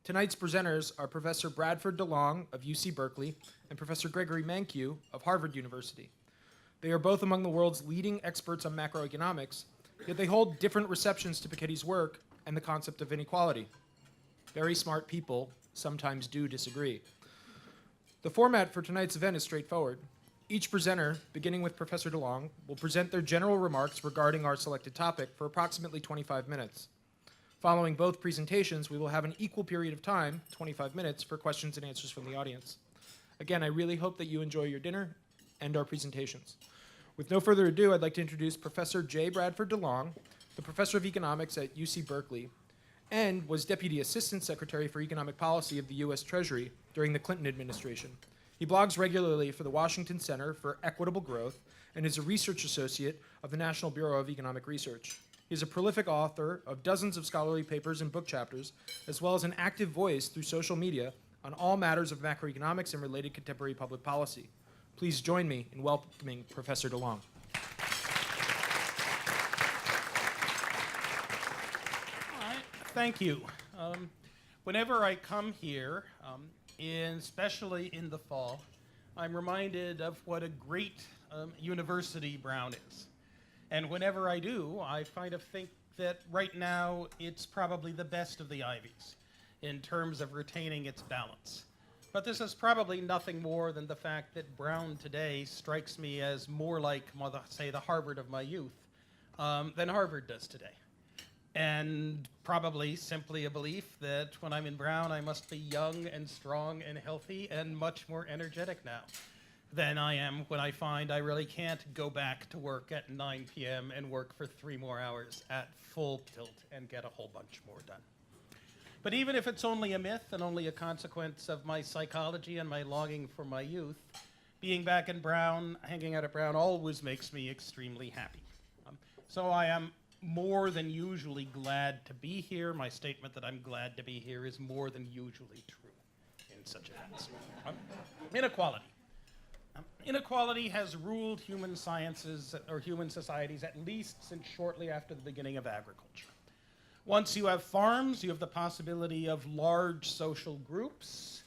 Tonight's presenters are Professor Bradford DeLong of UC Berkeley and Professor Gregory Mankiw of Harvard University. They are both among the world's leading experts on macroeconomics, yet they hold different receptions to Piketty's work and the concept of inequality. Very smart people sometimes do disagree. The format for tonight's event is straightforward. Each presenter, beginning with Professor DeLong, will present their general remarks regarding our selected topic for approximately 25 minutes. Following both presentations, we will have an equal period of time, 25 minutes, for questions and answers from the audience. Again, I really hope that you enjoy your dinner and our presentations. With no further ado, I'd like to introduce Professor J. Bradford DeLong, the Professor of Economics at UC Berkeley, and was Deputy Assistant Secretary for Economic Policy of the U.S. Treasury during the Clinton administration. He blogs regularly for the Washington Center for Equitable Growth and is a research associate of the National Bureau of Economic Research. He is a prolific author of dozens of scholarly papers and book chapters, as well as an active voice through social media on all matters of macroeconomics and related contemporary public policy. Please join me in welcoming Professor DeLong. All right, thank you. Whenever I come here, especially in the fall, I'm reminded of what a great university Brown is. And whenever I do, I think that right now it's probably the best of the Ivies in terms of retaining its balance. But this is probably nothing more than the fact that Brown today strikes me as more like, say, the Harvard of my youth than Harvard does today. And probably simply a belief that when I'm in Brown, I must be young and strong and healthy and much more energetic now than I am when I find I really can't go back to work at 9 p.m. and work for 3 more hours at full tilt and get a whole bunch more done. But even if it's only a myth and only a consequence of my psychology and my longing for my youth, being back in Brown, hanging out at Brown, always makes me extremely happy. So I am more than usually glad to be here. My statement that I'm glad to be here is more than usually true in such events. Inequality. Inequality has ruled human sciences or human societies at least since shortly after the beginning of agriculture. Once you have farms, you have the possibility of large social groups.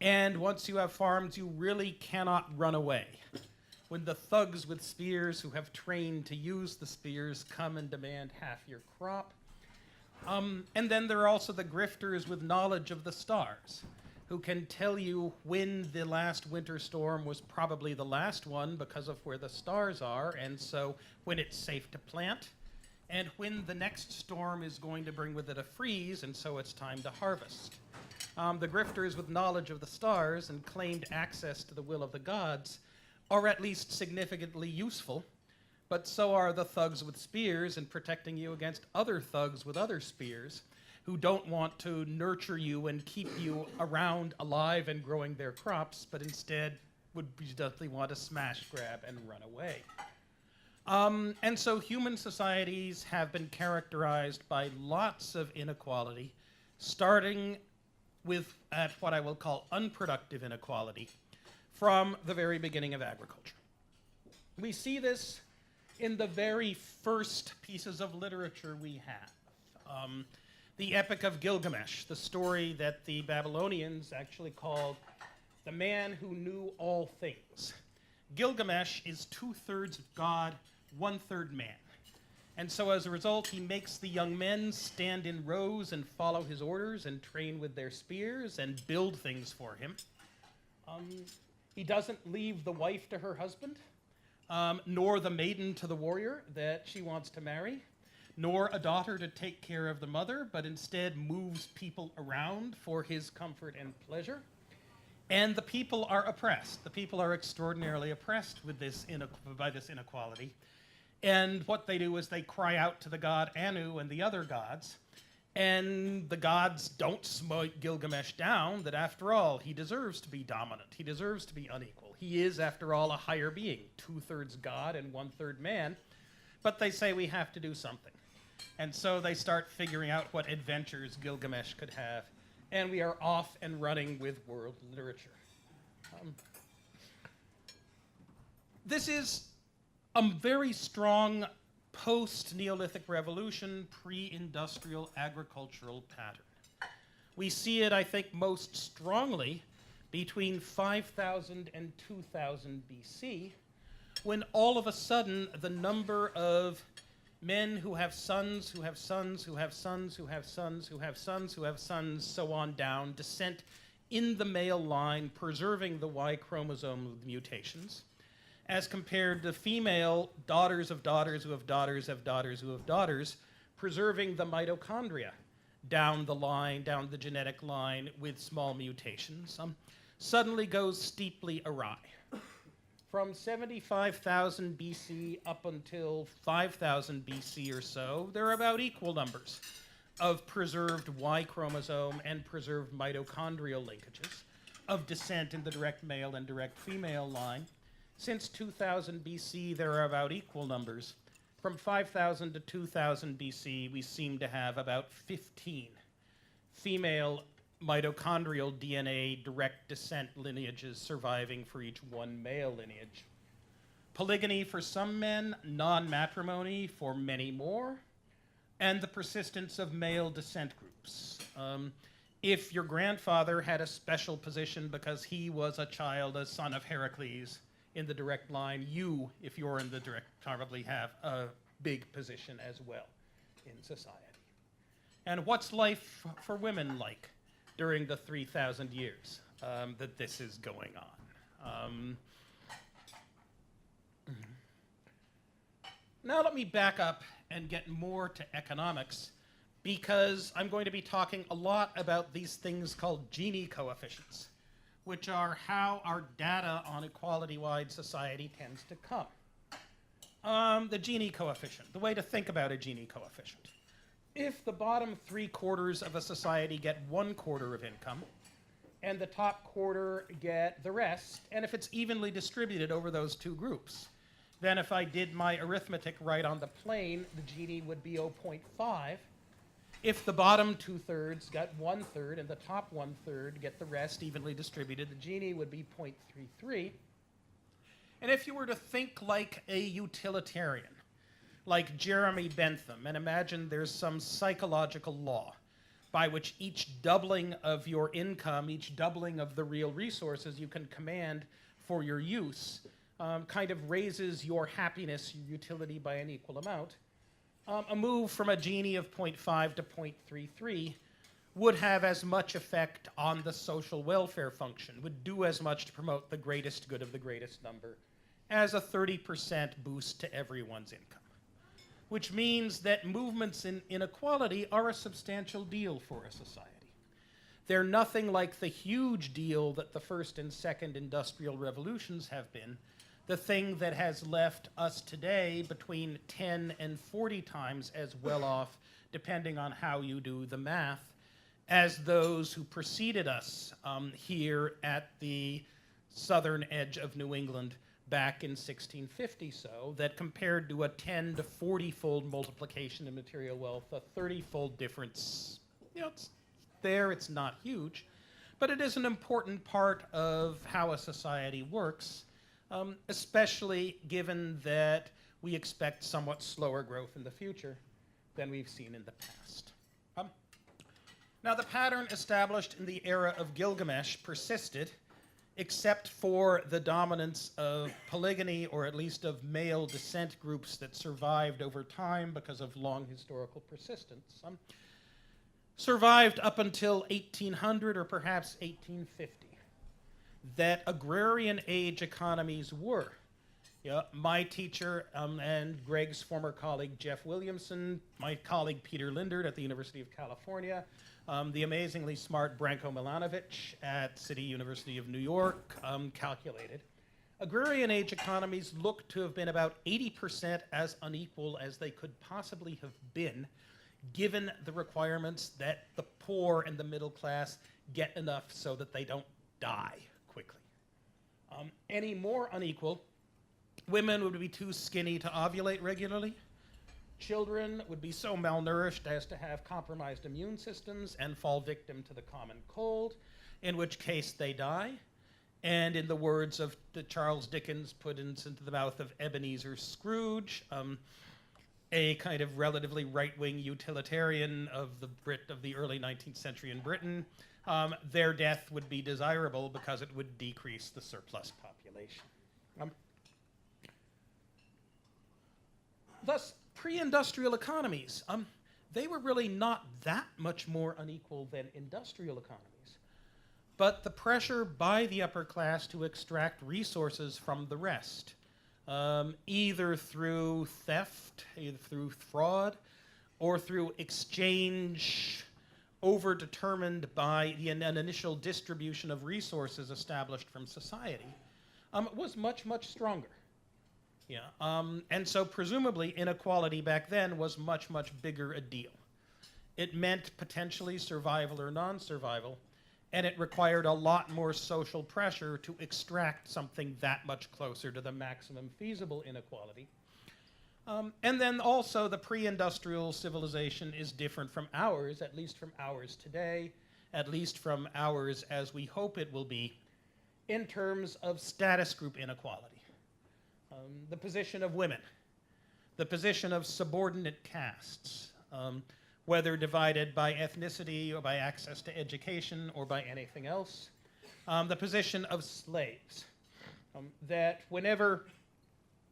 And once you have farms, you really cannot run away. When the thugs with spears who have trained to use the spears come and demand half your crop. And then there are also the grifters with knowledge of the stars, who can tell you when the last winter storm was probably the last one because of where the stars are, and so when it's safe to plant, and when the next storm is going to bring with it a freeze, and so it's time to harvest. The grifters with knowledge of the stars and claimed access to the will of the gods are at least significantly useful, but so are the thugs with spears in protecting you against other thugs with other spears who don't want to nurture you and keep you around alive and growing their crops, but instead would definitely want to smash, grab, and run away. And so human societies have been characterized by lots of inequality, starting with at what I will call unproductive inequality from the very beginning of agriculture. We see this in the very first pieces of literature we have. The Epic of Gilgamesh, the story that the Babylonians actually called the man who knew all things. Gilgamesh is 2/3 God, 1/3 man. And so as a result, he makes the young men stand in rows and follow his orders and train with their spears and build things for him. He doesn't leave the wife to her husband, nor the maiden to the warrior that she wants to marry, nor a daughter to take care of the mother, but instead moves people around for his comfort and pleasure. And the people are oppressed. The people are extraordinarily oppressed with by this inequality. And what they do is they cry out to the god Anu and the other gods, and the gods don't smite Gilgamesh down, that after all, he deserves to be dominant. He deserves to be unequal. He is, after all, a higher being, 2/3 God and 1/3 man. But they say we have to do something. And so they start figuring out what adventures Gilgamesh could have. And we are off and running with world literature. This is a very strong post-Neolithic revolution, pre-industrial agricultural pattern. We see it, I think, most strongly between 5000 and 2000 BC, when all of a sudden the number of men who have sons, who have sons, who have sons, who have sons, who have sons, who have sons, so on down, descent in the male line, preserving the Y chromosome with mutations, as compared to female daughters of daughters who have daughters of daughters who have daughters, preserving the mitochondria down the line, down the genetic line with small mutations, suddenly goes steeply awry. From 75,000 BC up until 5,000 BC or so, there are about equal numbers of preserved Y chromosome and preserved mitochondrial linkages of descent in the direct male and direct female line. Since 2000 BC, there are about equal numbers. From 5000 to 2000 BC, we seem to have about 15 female mitochondrial DNA direct descent lineages surviving for each one male lineage. Polygyny for some men, non-matrimony for many more, and the persistence of male descent groups. If your grandfather had a special position because he was a child, a son of Heracles in the direct line, you, if you're in the direct, probably have a big position as well in society. And what's life for women like during the 3,000 years that this is going on? Now let me back up and get more to economics, because I'm going to be talking a lot about these things called Gini coefficients, which are how our data on equality-wide society tends to come. The Gini coefficient, the way to think about a Gini coefficient. If the bottom 3/4 of a society get 1/4 of income, and the top quarter get the rest, and if it's evenly distributed over those two groups, then if I did my arithmetic right on the plane, the Gini would be 0.5. If the bottom 2/3 got 1/3 and the top 1/3 get the rest evenly distributed, the Gini would be 0.33. And if you were to think like a utilitarian, like Jeremy Bentham, and imagine there's some psychological law by which each doubling of your income, each doubling of the real resources you can command for your use, kind of raises your happiness, your utility by an equal amount. A move from a Gini of 0.5 to 0.33 would have as much effect on the social welfare function, would do as much to promote the greatest good of the greatest number as a 30% boost to everyone's income. Which means that movements in inequality are a substantial deal for a society. They're nothing like the huge deal that the first and second industrial revolutions have been, the thing that has left us today between 10 and 40 times as well off, depending on how you do the math, as those who preceded us here at the southern edge of New England back in 1650, so that compared to a 10 to 40-fold multiplication in material wealth, a 30-fold difference, it's there, it's not huge, but it is an important part of how a society works, especially given that we expect somewhat slower growth in the future than we've seen in the past. Now, the pattern established in the era of Gilgamesh persisted, except for the dominance of polygyny, or at least of male descent groups that survived over time because of long historical persistence. Survived up until 1800 or perhaps 1850. That agrarian age economies were. My teacher and Greg's former colleague Jeff Williamson, my colleague Peter Lindert at the University of California, the amazingly smart Branko Milanovic at City University of New York calculated. Agrarian age economies look to have been about 80% as unequal as they could possibly have been, given the requirements that the poor and the middle class get enough so that they don't die quickly. Any more unequal, women would be too skinny to ovulate regularly. Children would be so malnourished as to have compromised immune systems and fall victim to the common cold, in which case they die. And in the words of Charles Dickens put into the mouth of Ebenezer Scrooge, a kind of relatively right-wing utilitarian of the early 19th century in Britain, their death would be desirable because it would decrease the surplus population. Thus, pre-industrial economies, they were really not that much more unequal than industrial economies. But the pressure by the upper class to extract resources from the rest, either through theft, either through fraud, or through exchange overdetermined by an initial distribution of resources established from society, was much, much stronger. Yeah, and so presumably inequality back then was much, much bigger a deal. It meant potentially survival or non-survival, and it required a lot more social pressure to extract something that much closer to the maximum feasible inequality. And then also the pre-industrial civilization is different from ours, at least from ours today, at least from ours as we hope it will be, in terms of status group inequality. The position of women, the position of subordinate castes, whether divided by ethnicity or by access to education or by anything else, the position of slaves, that whenever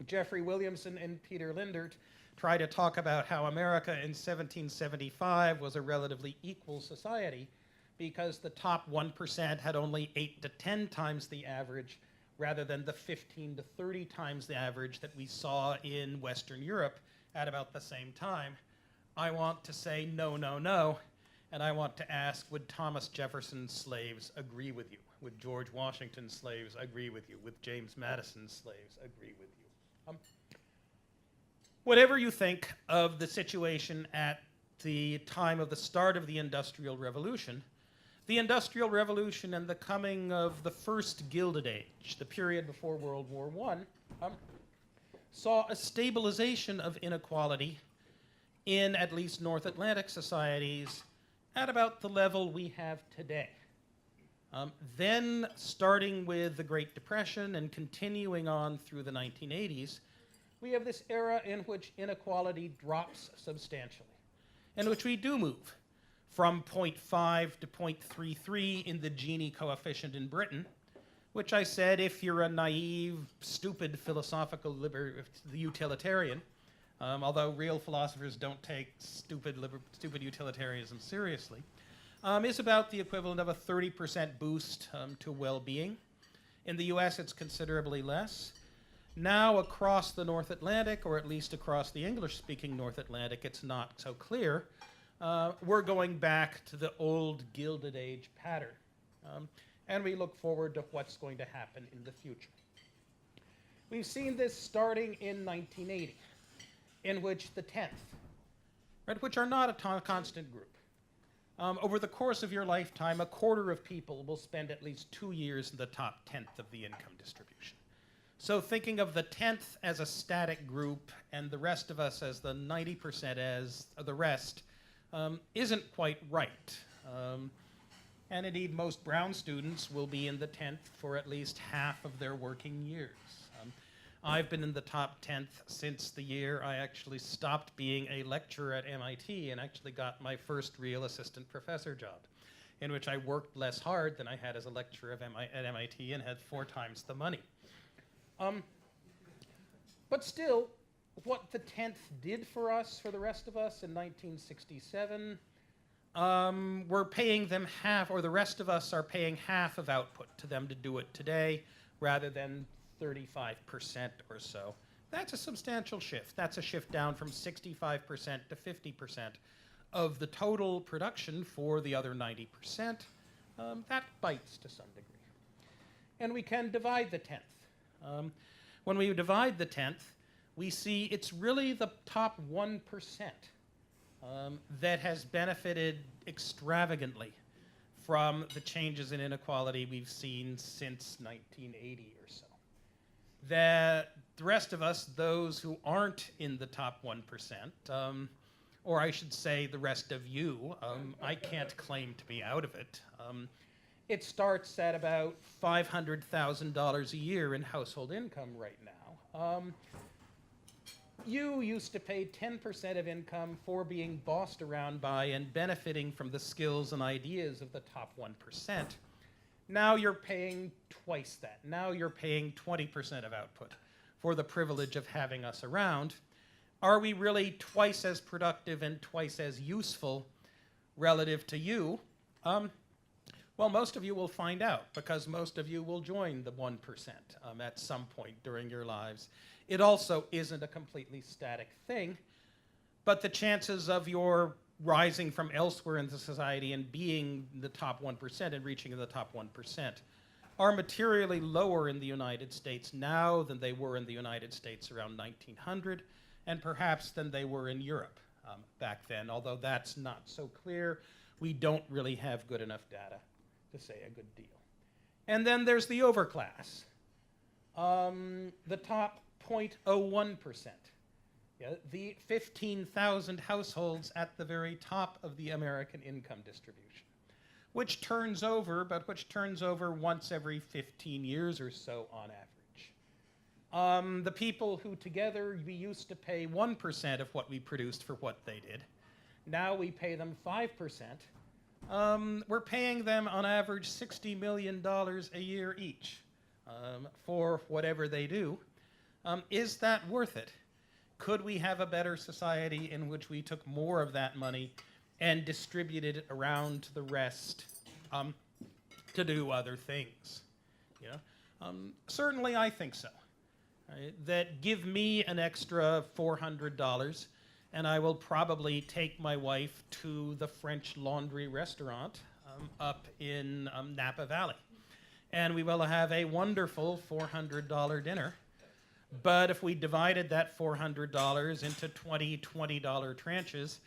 Jeffrey Williamson and Peter Lindert try to talk about how America in 1775 was a relatively equal society because the top 1% had only 8 to 10 times the average rather than the 15 to 30 times the average that we saw in Western Europe at about the same time, I want to say no, no, no, and I want to ask, would Thomas Jefferson's slaves agree with you? Would George Washington's slaves agree with you? Would James Madison's slaves agree with you? Whatever you think of the situation at the time of the start of the Industrial Revolution and the coming of the first Gilded Age, the period before World War I, saw a stabilization of inequality in at least North Atlantic societies at about the level we have today. Then, starting with the Great Depression and continuing on through the 1980s, we have this era in which inequality drops substantially, in which we do move from 0.5 to 0.33 in the Gini coefficient in Britain, which I said, if you're a naive, stupid philosophical utilitarian, although real philosophers don't take stupid utilitarianism seriously, is about the equivalent of a 30% boost to well-being. In the US, it's considerably less. Now, across the North Atlantic, or at least across the English-speaking North Atlantic, it's not so clear. We're going back to the old Gilded Age pattern, and we look forward to what's going to happen in the future. We've seen this starting in 1980, in which the 10th, right, which are not a constant group. Over the course of your lifetime, a quarter of people will spend at least 2 years in the top 10th of the income distribution. So thinking of the 10th as a static group and the rest of us as the 90% as the rest isn't quite right. And indeed, most Brown students will be in the 10th for at least half of their working years. I've been in the top 10th since the year I actually stopped being a lecturer at MIT and actually got my first real assistant professor job, in which I worked less hard than I had as a lecturer at MIT and had 4 times the money. But still, what the 10th did for us, for the rest of us in 1967, we're paying them half, or the rest of us are paying half of output to them to do it today, rather than 35% or so. That's a substantial shift. That's a shift down from 65% to 50% of the total production for the other 90%. That bites to some degree. And we can divide the 10th. When we divide the 10th, we see it's really the top 1% that has benefited extravagantly from the changes in inequality we've seen since 1980 or so. That the rest of us, those who aren't in the top 1%, or I should say the rest of you, I can't claim to be out of it. It starts at about $500,000 a year in household income right now. You used to pay 10% of income for being bossed around by and benefiting from the skills and ideas of the top 1%. Now you're paying twice that. Now you're paying 20% of output for the privilege of having us around. Are we really twice as productive and twice as useful relative to you? Well, most of you will find out, because most of you will join the 1% at some point during your lives. It also isn't a completely static thing, but the chances of your rising from elsewhere in the society and being the top 1% and reaching the top 1% are materially lower in the United States now than they were in the United States around 1900, and perhaps than they were in Europe back then, although that's not so clear. We don't really have good enough data to say a good deal. And then there's the overclass, the top 0.01%. Yeah, the 15,000 households at the very top of the American income distribution, which turns over, but which turns over once every 15 years or so on average. The people who together we used to pay 1% of what we produced for what they did. Now we pay them 5%. We're paying them on average $60 million a year each for whatever they do. Is that worth it? Could we have a better society in which we took more of that money and distributed it around to the rest to do other things? Certainly I think so. Right? That give me an extra $400 and I will probably take my wife to the French Laundry restaurant up in Napa Valley. And we will have a wonderful $400 dinner. But if we divided that $400 into 20 $20 tranches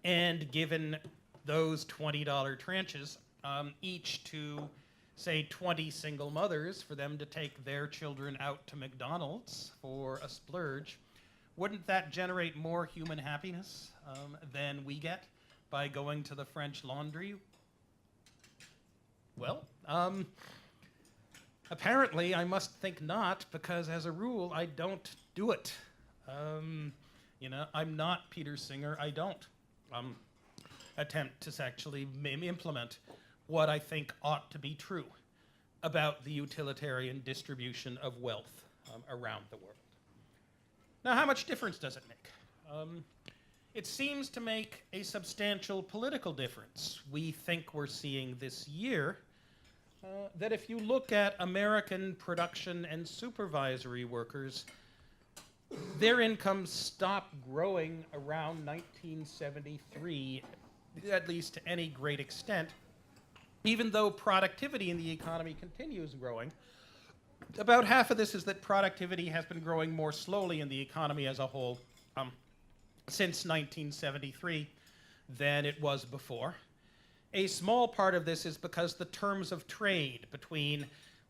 and given those $20 tranches each to, say, 20 single mothers for them to take their children out to McDonald's for a splurge, wouldn't that generate more human happiness than we get by going to the French Laundry? Well, apparently I must think not, because as a rule I don't do it. I'm not Peter Singer. I don't attempt to actually implement what I think ought to be true about the utilitarian distribution of wealth around the world. Now, how much difference does it make? It seems to make a substantial political difference. We think we're seeing this year that if you look at American production and supervisory workers, their incomes stopped growing around 1973, at least to any great extent, even though productivity in the economy continues growing. About half of this is that productivity has been growing more slowly in the economy as a whole since 1973 than it was before. A small part of this is because the terms of trade between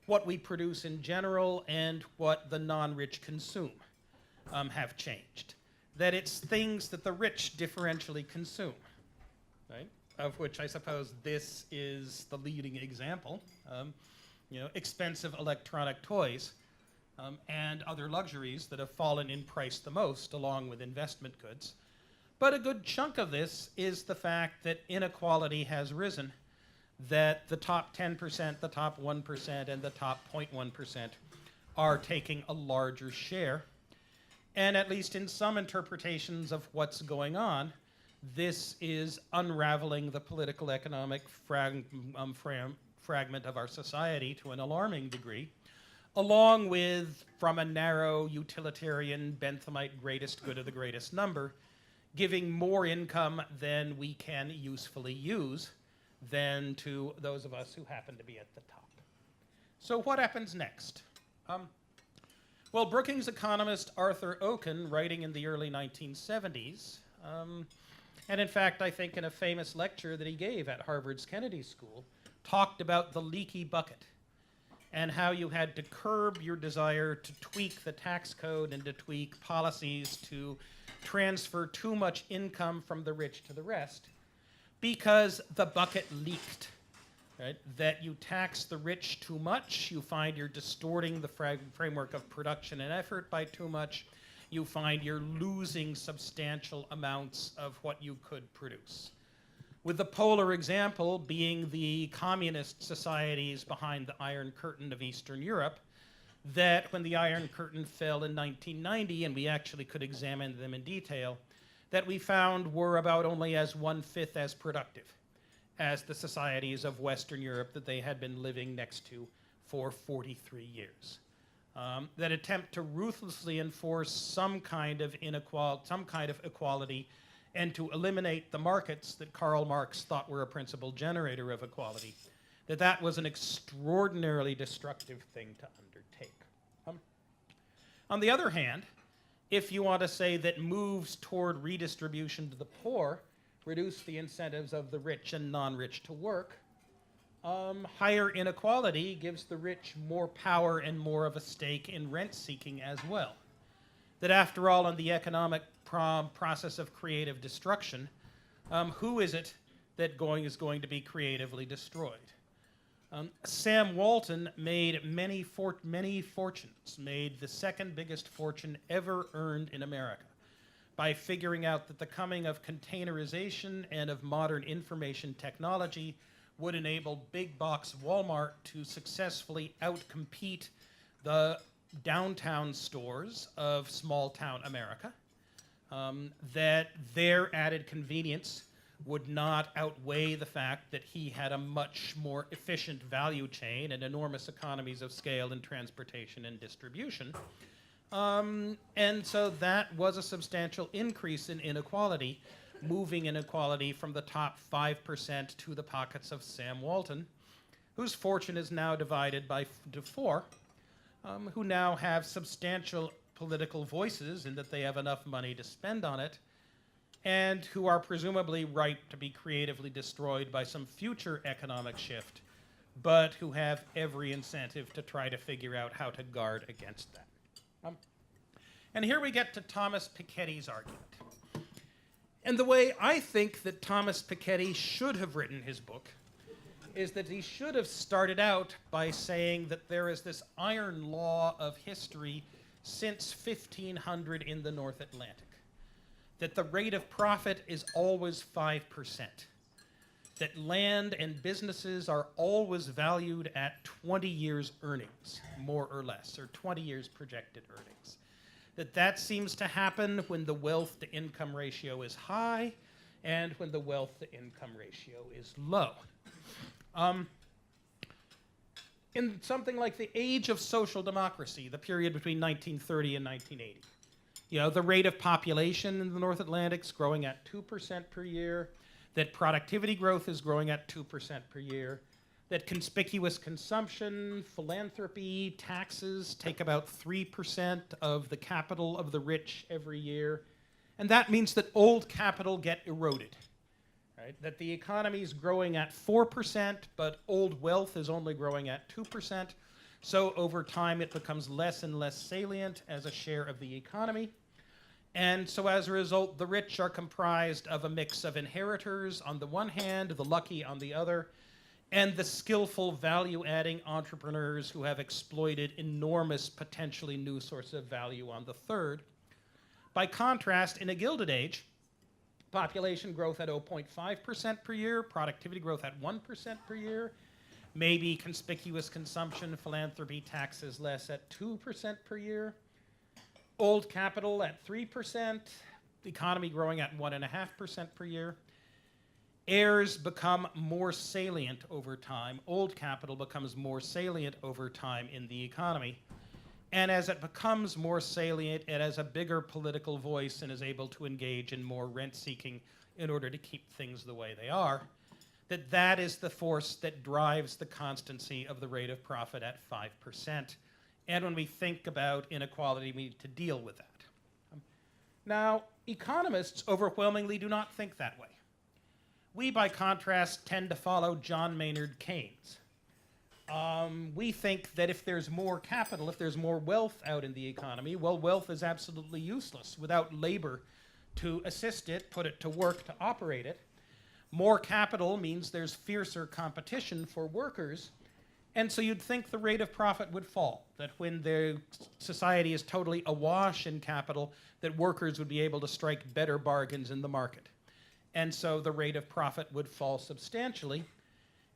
what we produce in general and what the non-rich consume have changed. That it's things that the rich differentially consume, right? Of which I suppose this is the leading example. Expensive electronic toys and other luxuries that have fallen in price the most, along with investment goods. But a good chunk of this is the fact that inequality has risen, that the top 10%, the top 1%, and the top 0.1% are taking a larger share. And at least in some interpretations of what's going on, this is unraveling the political economic fragment of our society to an alarming degree, along with, from a narrow utilitarian Benthamite greatest good of the greatest number, giving more income than we can usefully use than to those of us who happen to be at the top. So what happens next? Well, Brookings economist Arthur Okun, writing in the early 1970s, and in fact, I think in a famous lecture that he gave at Harvard's Kennedy School, talked about the leaky bucket and how you had to curb your desire to tweak the tax code and to tweak policies to transfer too much income from the rich to the rest because the bucket leaked. Right? That you tax the rich too much, you find you're distorting the framework of production and effort by too much. you find you're losing substantial amounts of what you could produce. With the polar example being the communist societies behind the Iron Curtain of Eastern Europe, that when the Iron Curtain fell in 1990, and we actually could examine them in detail, that we found were about only as 1/5 as productive as the societies of Western Europe that they had been living next to for 43 years. That attempt to ruthlessly enforce some kind of equality and to eliminate the markets that Karl Marx thought were a principal generator of equality, that was an extraordinarily destructive thing to undertake. On the other hand, if you want to say that moves toward redistribution to the poor reduce the incentives of the rich and non-rich to work, higher inequality gives the rich more power and more of a stake in rent seeking as well. That after all, in the economic process of creative destruction, who is it that is going to be creatively destroyed? Sam Walton made many fortunes, made the second biggest fortune ever earned in America by figuring out that the coming of containerization and of modern information technology would enable big box Walmart to successfully outcompete the downtown stores of small town America, that their added convenience would not outweigh the fact that he had a much more efficient value chain and enormous economies of scale in transportation and distribution. And so that was a substantial increase in inequality, moving inequality from the top 5% to the pockets of Sam Walton, whose fortune is now divided to four, who now have substantial political voices in that they have enough money to spend on it, and who are presumably ripe to be creatively destroyed by some future economic shift, but who have every incentive to try to figure out how to guard against that. And here we get to Thomas Piketty's argument. And the way I think that Thomas Piketty should have written his book is that he should have started out by saying that there is this iron law of history since 1500 in the North Atlantic, that the rate of profit is always 5%, that land and businesses are always valued at 20 years earnings, more or less, or 20 years projected earnings. That seems to happen when the wealth-to-income ratio is high and when the wealth-to-income ratio is low. In something like the age of social democracy, the period between 1930 and 1980, the rate of population in the North Atlantic is growing at 2% per year, that productivity growth is growing at 2% per year, that conspicuous consumption, philanthropy, taxes take about 3% of the capital of the rich every year. And that means that old capital get eroded, right? That the economy is growing at 4%, but old wealth is only growing at 2%. So over time, it becomes less and less salient as a share of the economy. And so as a result, the rich are comprised of a mix of inheritors on the one hand, the lucky on the other, and the skillful value-adding entrepreneurs who have exploited enormous potentially new sources of value on the third. By contrast, in a Gilded Age, population growth at 0.5% per year, productivity growth at 1% per year, maybe conspicuous consumption, philanthropy, taxes less at 2% per year, old capital at 3%, the economy growing at 1.5% per year. Heirs become more salient over time. Old capital becomes more salient over time in the economy. And as it becomes more salient, it has a bigger political voice and is able to engage in more rent seeking in order to keep things the way they are. That is the force that drives the constancy of the rate of profit at 5%. And when we think about inequality, we need to deal with that. Now, economists overwhelmingly do not think that way. We, by contrast, tend to follow John Maynard Keynes. We think that if there's more capital, if there's more wealth out in the economy, well, wealth is absolutely useless without labor to assist it, put it to work to operate it. More capital means there's fiercer competition for workers, And so you'd think the rate of profit would fall, that when the society is totally awash in capital, that workers would be able to strike better bargains in the market. And so the rate of profit would fall substantially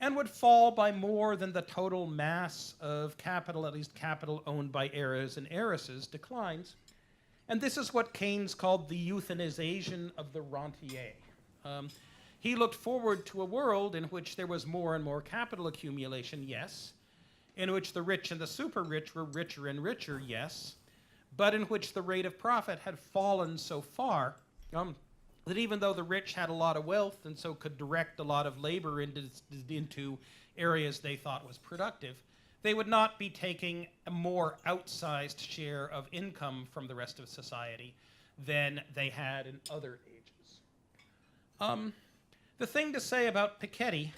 and would fall by more than the total mass of capital, at least capital owned by heirs and heiresses, declines. And this is what Keynes called the euthanization of the rentier. He looked forward to a world in which there was more and more capital accumulation, yes, in which the rich and the super rich were richer and richer, yes, but in which the rate of profit had fallen so far that even though the rich had a lot of wealth and so could direct a lot of labor into areas they thought was productive, they would not be taking a more outsized share of income from the rest of society than they had in other ages. The thing to say about Piketty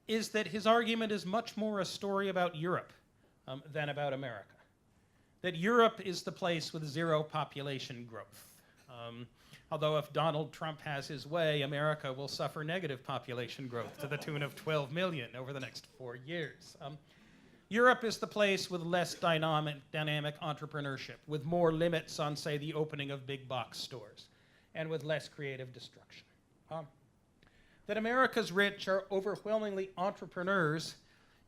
is that his argument is much more a story about Europe than about America. That Europe is the place with zero population growth. Although if Donald Trump has his way, America will suffer negative population growth to the tune of 12 million over the next 4 years. Europe is the place with less dynamic entrepreneurship, with more limits on, say, the opening of big box stores, and with less creative destruction. That America's rich are overwhelmingly entrepreneurs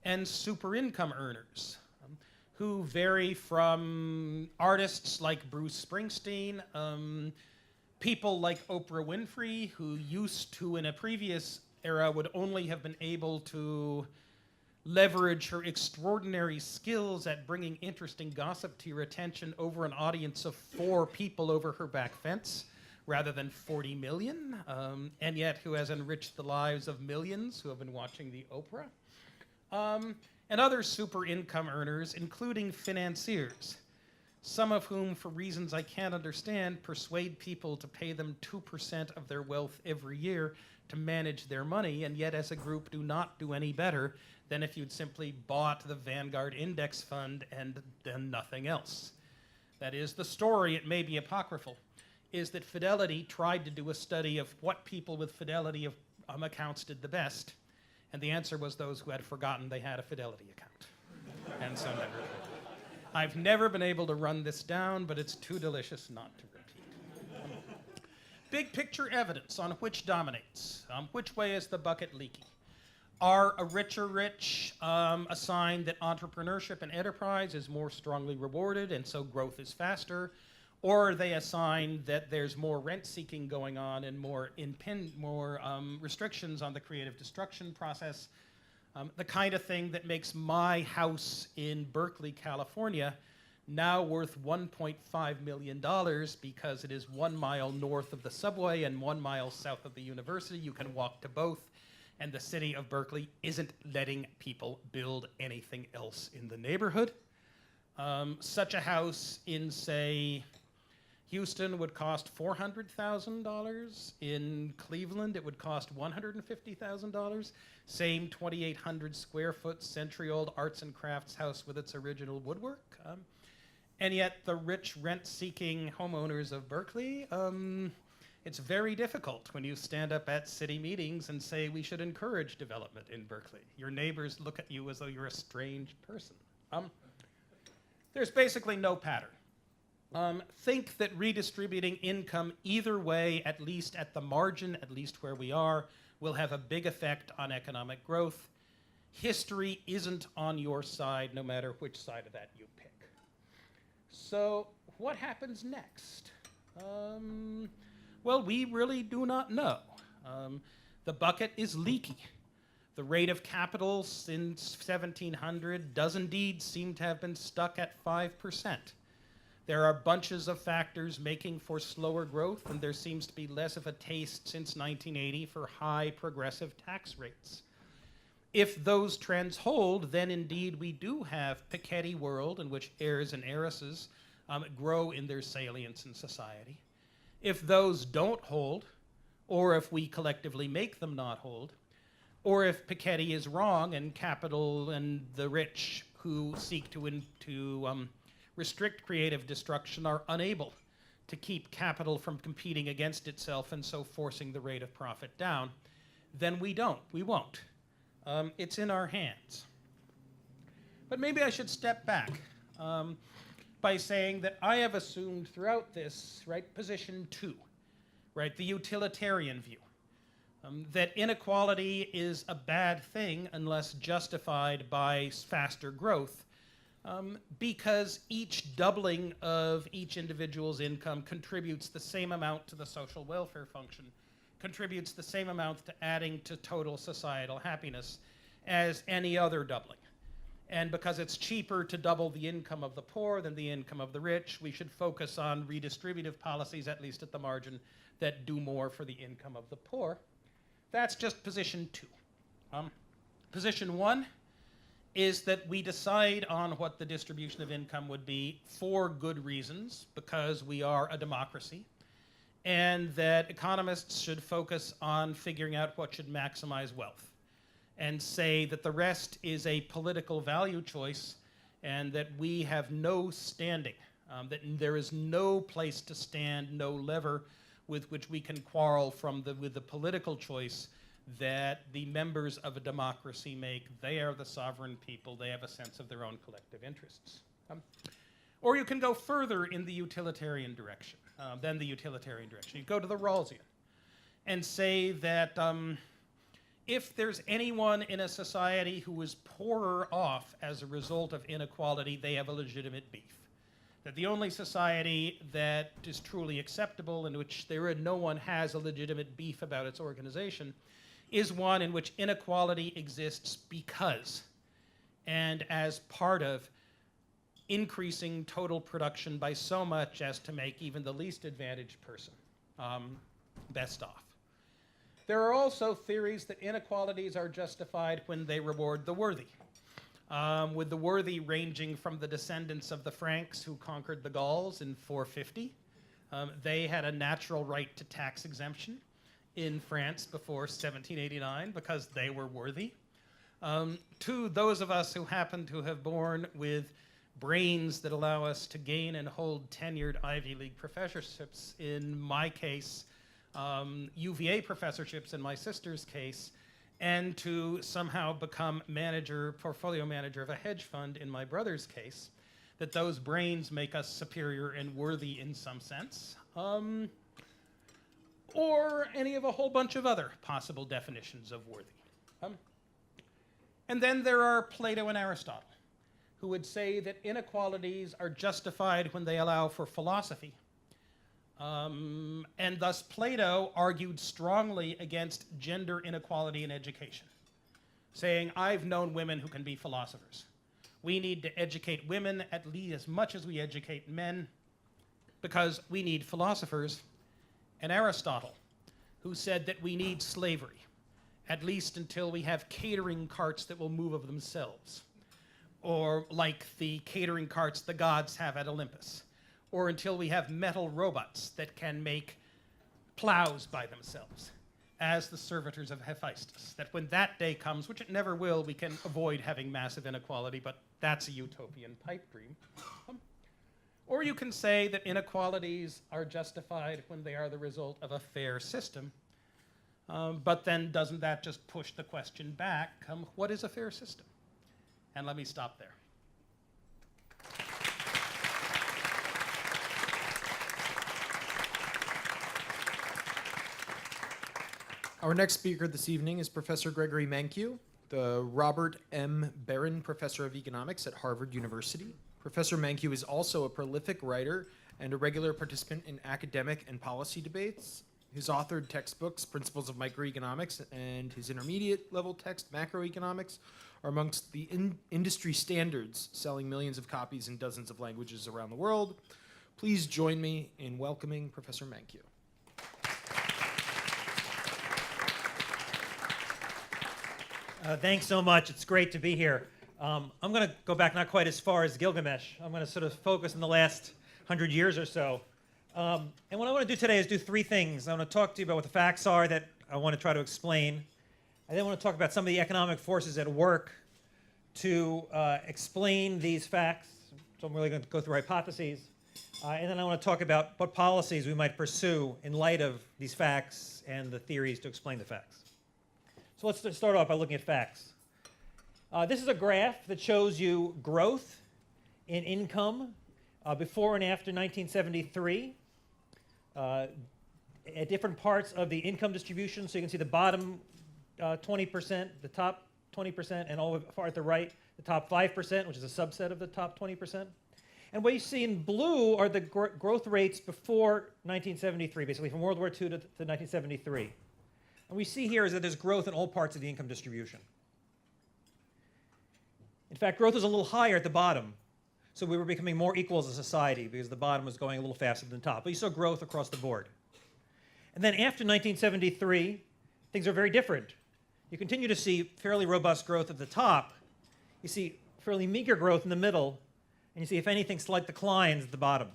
and super income earners who vary from artists like Bruce Springsteen, people like Oprah Winfrey, who used to, in a previous era, would only have been able to leverage her extraordinary skills at bringing interesting gossip to your attention over an audience of 4 people over her back fence, rather than 40 million, and yet who has enriched the lives of millions who have been watching the Oprah. And other super income earners, including financiers, some of whom, for reasons I can't understand, persuade people to pay them 2% of their wealth every year to manage their money, and yet as a group do not do any better than if you'd simply bought the Vanguard Index Fund and done nothing else. That is the story. It may be apocryphal, is that Fidelity tried to do a study of what people with Fidelity accounts did the best, and the answer was those who had forgotten they had a Fidelity account. And so never. I've never been able to run this down, but it's too delicious not to repeat. Big picture evidence on which dominates. Which way is the bucket leaky? Are a richer rich a sign that entrepreneurship and enterprise is more strongly rewarded and so growth is faster? Or are they a sign that there's more rent-seeking going on and more restrictions on the creative destruction process? The kind of thing that makes my house in Berkeley, California, now worth $1.5 million because it is 1 mile north of the subway and 1 mile south of the university. You can walk to both, and the city of Berkeley isn't letting people build anything else in the neighborhood. Such a house in, say, Houston would cost $400,000. In Cleveland, it would cost $150,000. Same 2,800 square foot century-old arts and crafts house with its original woodwork. And yet the rich rent-seeking homeowners of Berkeley, it's very difficult when you stand up at city meetings and say we should encourage development in Berkeley. Your neighbors look at you as though you're a strange person. There's basically no pattern. Think that redistributing income either way, at least at the margin, at least where we are, will have a big effect on economic growth. History isn't on your side, no matter which side of that you pick. So what happens next? Well, we really do not know. The bucket is leaky. The rate of capital since 1700 does indeed seem to have been stuck at 5%. There are bunches of factors making for slower growth, and there seems to be less of a taste since 1980 for high progressive tax rates. If those trends hold, then indeed we do have Piketty world in which heirs and heiresses grow in their salience in society. If those don't hold, or if we collectively make them not hold, or if Piketty is wrong and capital and the rich who seek to restrict creative destruction are unable to keep capital from competing against itself and so forcing the rate of profit down, then we won't. It's in our hands. But maybe I should step back by saying that I have assumed throughout this, right, position 2, right, the utilitarian view, that inequality is a bad thing unless justified by faster growth, because each doubling of each individual's income contributes the same amount to the social welfare function, contributes the same amount to adding to total societal happiness as any other doubling. And because it's cheaper to double the income of the poor than the income of the rich, we should focus on redistributive policies, at least at the margin, that do more for the income of the poor. That's just position 2. Position 1 is that we decide on what the distribution of income would be for good reasons, because we are a democracy, and that economists should focus on figuring out what should maximize wealth, and say that the rest is a political value choice, and that we have no standing, that there is no place to stand, no lever with which we can quarrel with the political choice that the members of a democracy make. They are the sovereign people. They have a sense of their own collective interests. Or you can go further in the utilitarian direction, than the utilitarian direction. You go to the Rawlsian and say that if there's anyone in a society who is poorer off as a result of inequality, they have a legitimate beef. That the only society that is truly acceptable, in which no one has a legitimate beef about its organization, is one in which inequality exists because, and as part of, increasing total production by so much as to make even the least advantaged person best off. There are also theories that inequalities are justified when they reward the worthy, with the worthy ranging from the descendants of the Franks who conquered the Gauls in 450. They had a natural right to tax exemption in France before 1789 because they were worthy. To those of us who happen to have born with brains that allow us to gain and hold tenured Ivy League professorships, in my case, UVA professorships in my sister's case, and to somehow become portfolio manager of a hedge fund in my brother's case, that those brains make us superior and worthy in some sense, or any of a whole bunch of other possible definitions of worthy. And then there are Plato and Aristotle, who would say that inequalities are justified when they allow for philosophy. And thus Plato argued strongly against gender inequality in education, saying, I've known women who can be philosophers. We need to educate women at least as much as we educate men, because we need philosophers. And Aristotle, who said that we need slavery, at least until we have catering carts that will move of themselves, or like the catering carts the gods have at Olympus, or until we have metal robots that can make plows by themselves, as the servitors of Hephaestus. That when that day comes, which it never will, we can avoid having massive inequality, but that's a utopian pipe dream. Or you can say that inequalities are justified when they are the result of a fair system. But then doesn't that just push the question back, what is a fair system? And let me stop there. Our next speaker this evening is Professor Gregory Mankiw, the Robert M. Barron Professor of Economics at Harvard University. Professor Mankiw is also a prolific writer and a regular participant in academic and policy debates. His authored textbooks, Principles of Microeconomics, and his intermediate level text, Macroeconomics, are amongst the industry standards, selling millions of copies in dozens of languages around the world. Please join me in welcoming Professor Mankiw. Thanks so much. It's great to be here. I'm going to go back not quite as far as Gilgamesh. I'm going to sort of focus on the last 100 years or so. And what I want to do today is do three things. I want to talk to you about what the facts are that I want to try to explain. I then want to talk about some of the economic forces at work to explain these facts. So I'm really going to go through hypotheses. And then I want to talk about what policies we might pursue in light of these facts and the theories to explain the facts. So let's start off by looking at facts. This is a graph that shows you growth in income before and after 1973 at different parts of the income distribution. So you can see the bottom 20%, the top 20%, and all far at the right, the top 5%, which is a subset of the top 20%. And what you see in blue are the growth rates before 1973, basically from World War II to 1973. And we see here is that there's growth in all parts of the income distribution. In fact, growth was a little higher at the bottom. So we were becoming more equal as a society because the bottom was going a little faster than the top. But you saw growth across the board. And then after 1973, things are very different. You continue to see fairly robust growth at the top. You see fairly meager growth in the middle. And you see, if anything, slight declines at the bottom.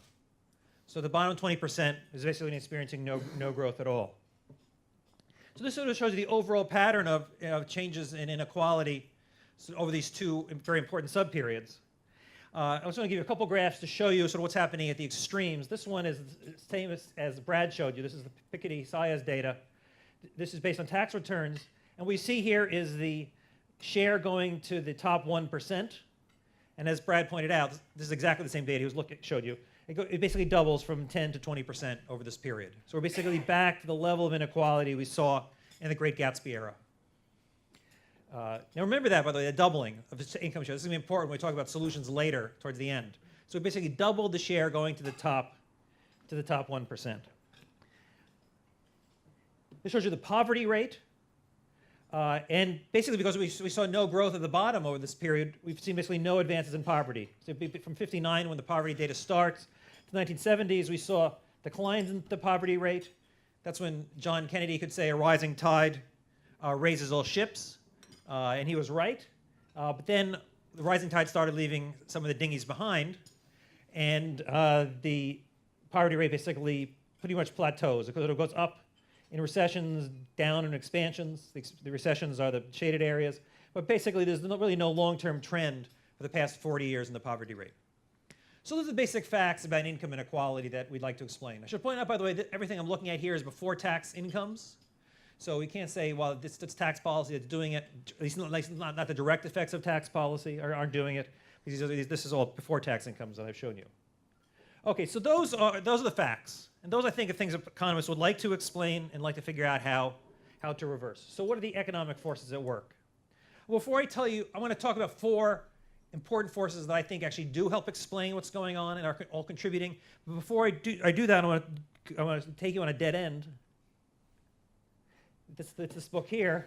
So the bottom 20% is basically experiencing no growth at all. So this sort of shows you the overall pattern of changes in inequality over these two very important subperiods. I was going to give you a couple graphs to show you sort of what's happening at the extremes. This one is the same as Brad showed you. This is the Piketty-Saez data. This is based on tax returns. And what we see here is the share going to the top 1%. And as Brad pointed out, this is exactly the same data he showed you. It basically doubles from 10 to 20% over this period. So we're basically back to the level of inequality we saw in the Great Gatsby era. Now remember that, by the way, the doubling of the income share. This is going to be important when we talk about solutions later, towards the end. So we basically doubled the share going to the top 1%. This shows you the poverty rate. And basically, because we saw no growth at the bottom over this period, we've seen basically no advances in poverty. So from 59, when the poverty data starts, to the 1970s, we saw declines in the poverty rate. That's when John Kennedy could say a rising tide raises all ships. And he was right. But then the rising tide started leaving some of the dinghies behind. And the poverty rate basically pretty much plateaus. It goes up in recessions, down in expansions. The recessions are the shaded areas. But basically, there's really no long-term trend for the past 40 years in the poverty rate. So those are the basic facts about income inequality that we'd like to explain. I should point out, by the way, that everything I'm looking at here is before tax incomes. So we can't say, well, it's tax policy that's doing it. At least not the direct effects of tax policy aren't doing it. This is all before tax incomes that I've shown you. Okay, so those are the facts. And those, I think, are things economists would like to explain and like to figure out how to reverse. So what are the economic forces at work? Well, before I tell you, I want to talk about 4 important forces that I think actually do help explain what's going on and are all contributing. But before I do that, I want to take you on a dead end. This book here.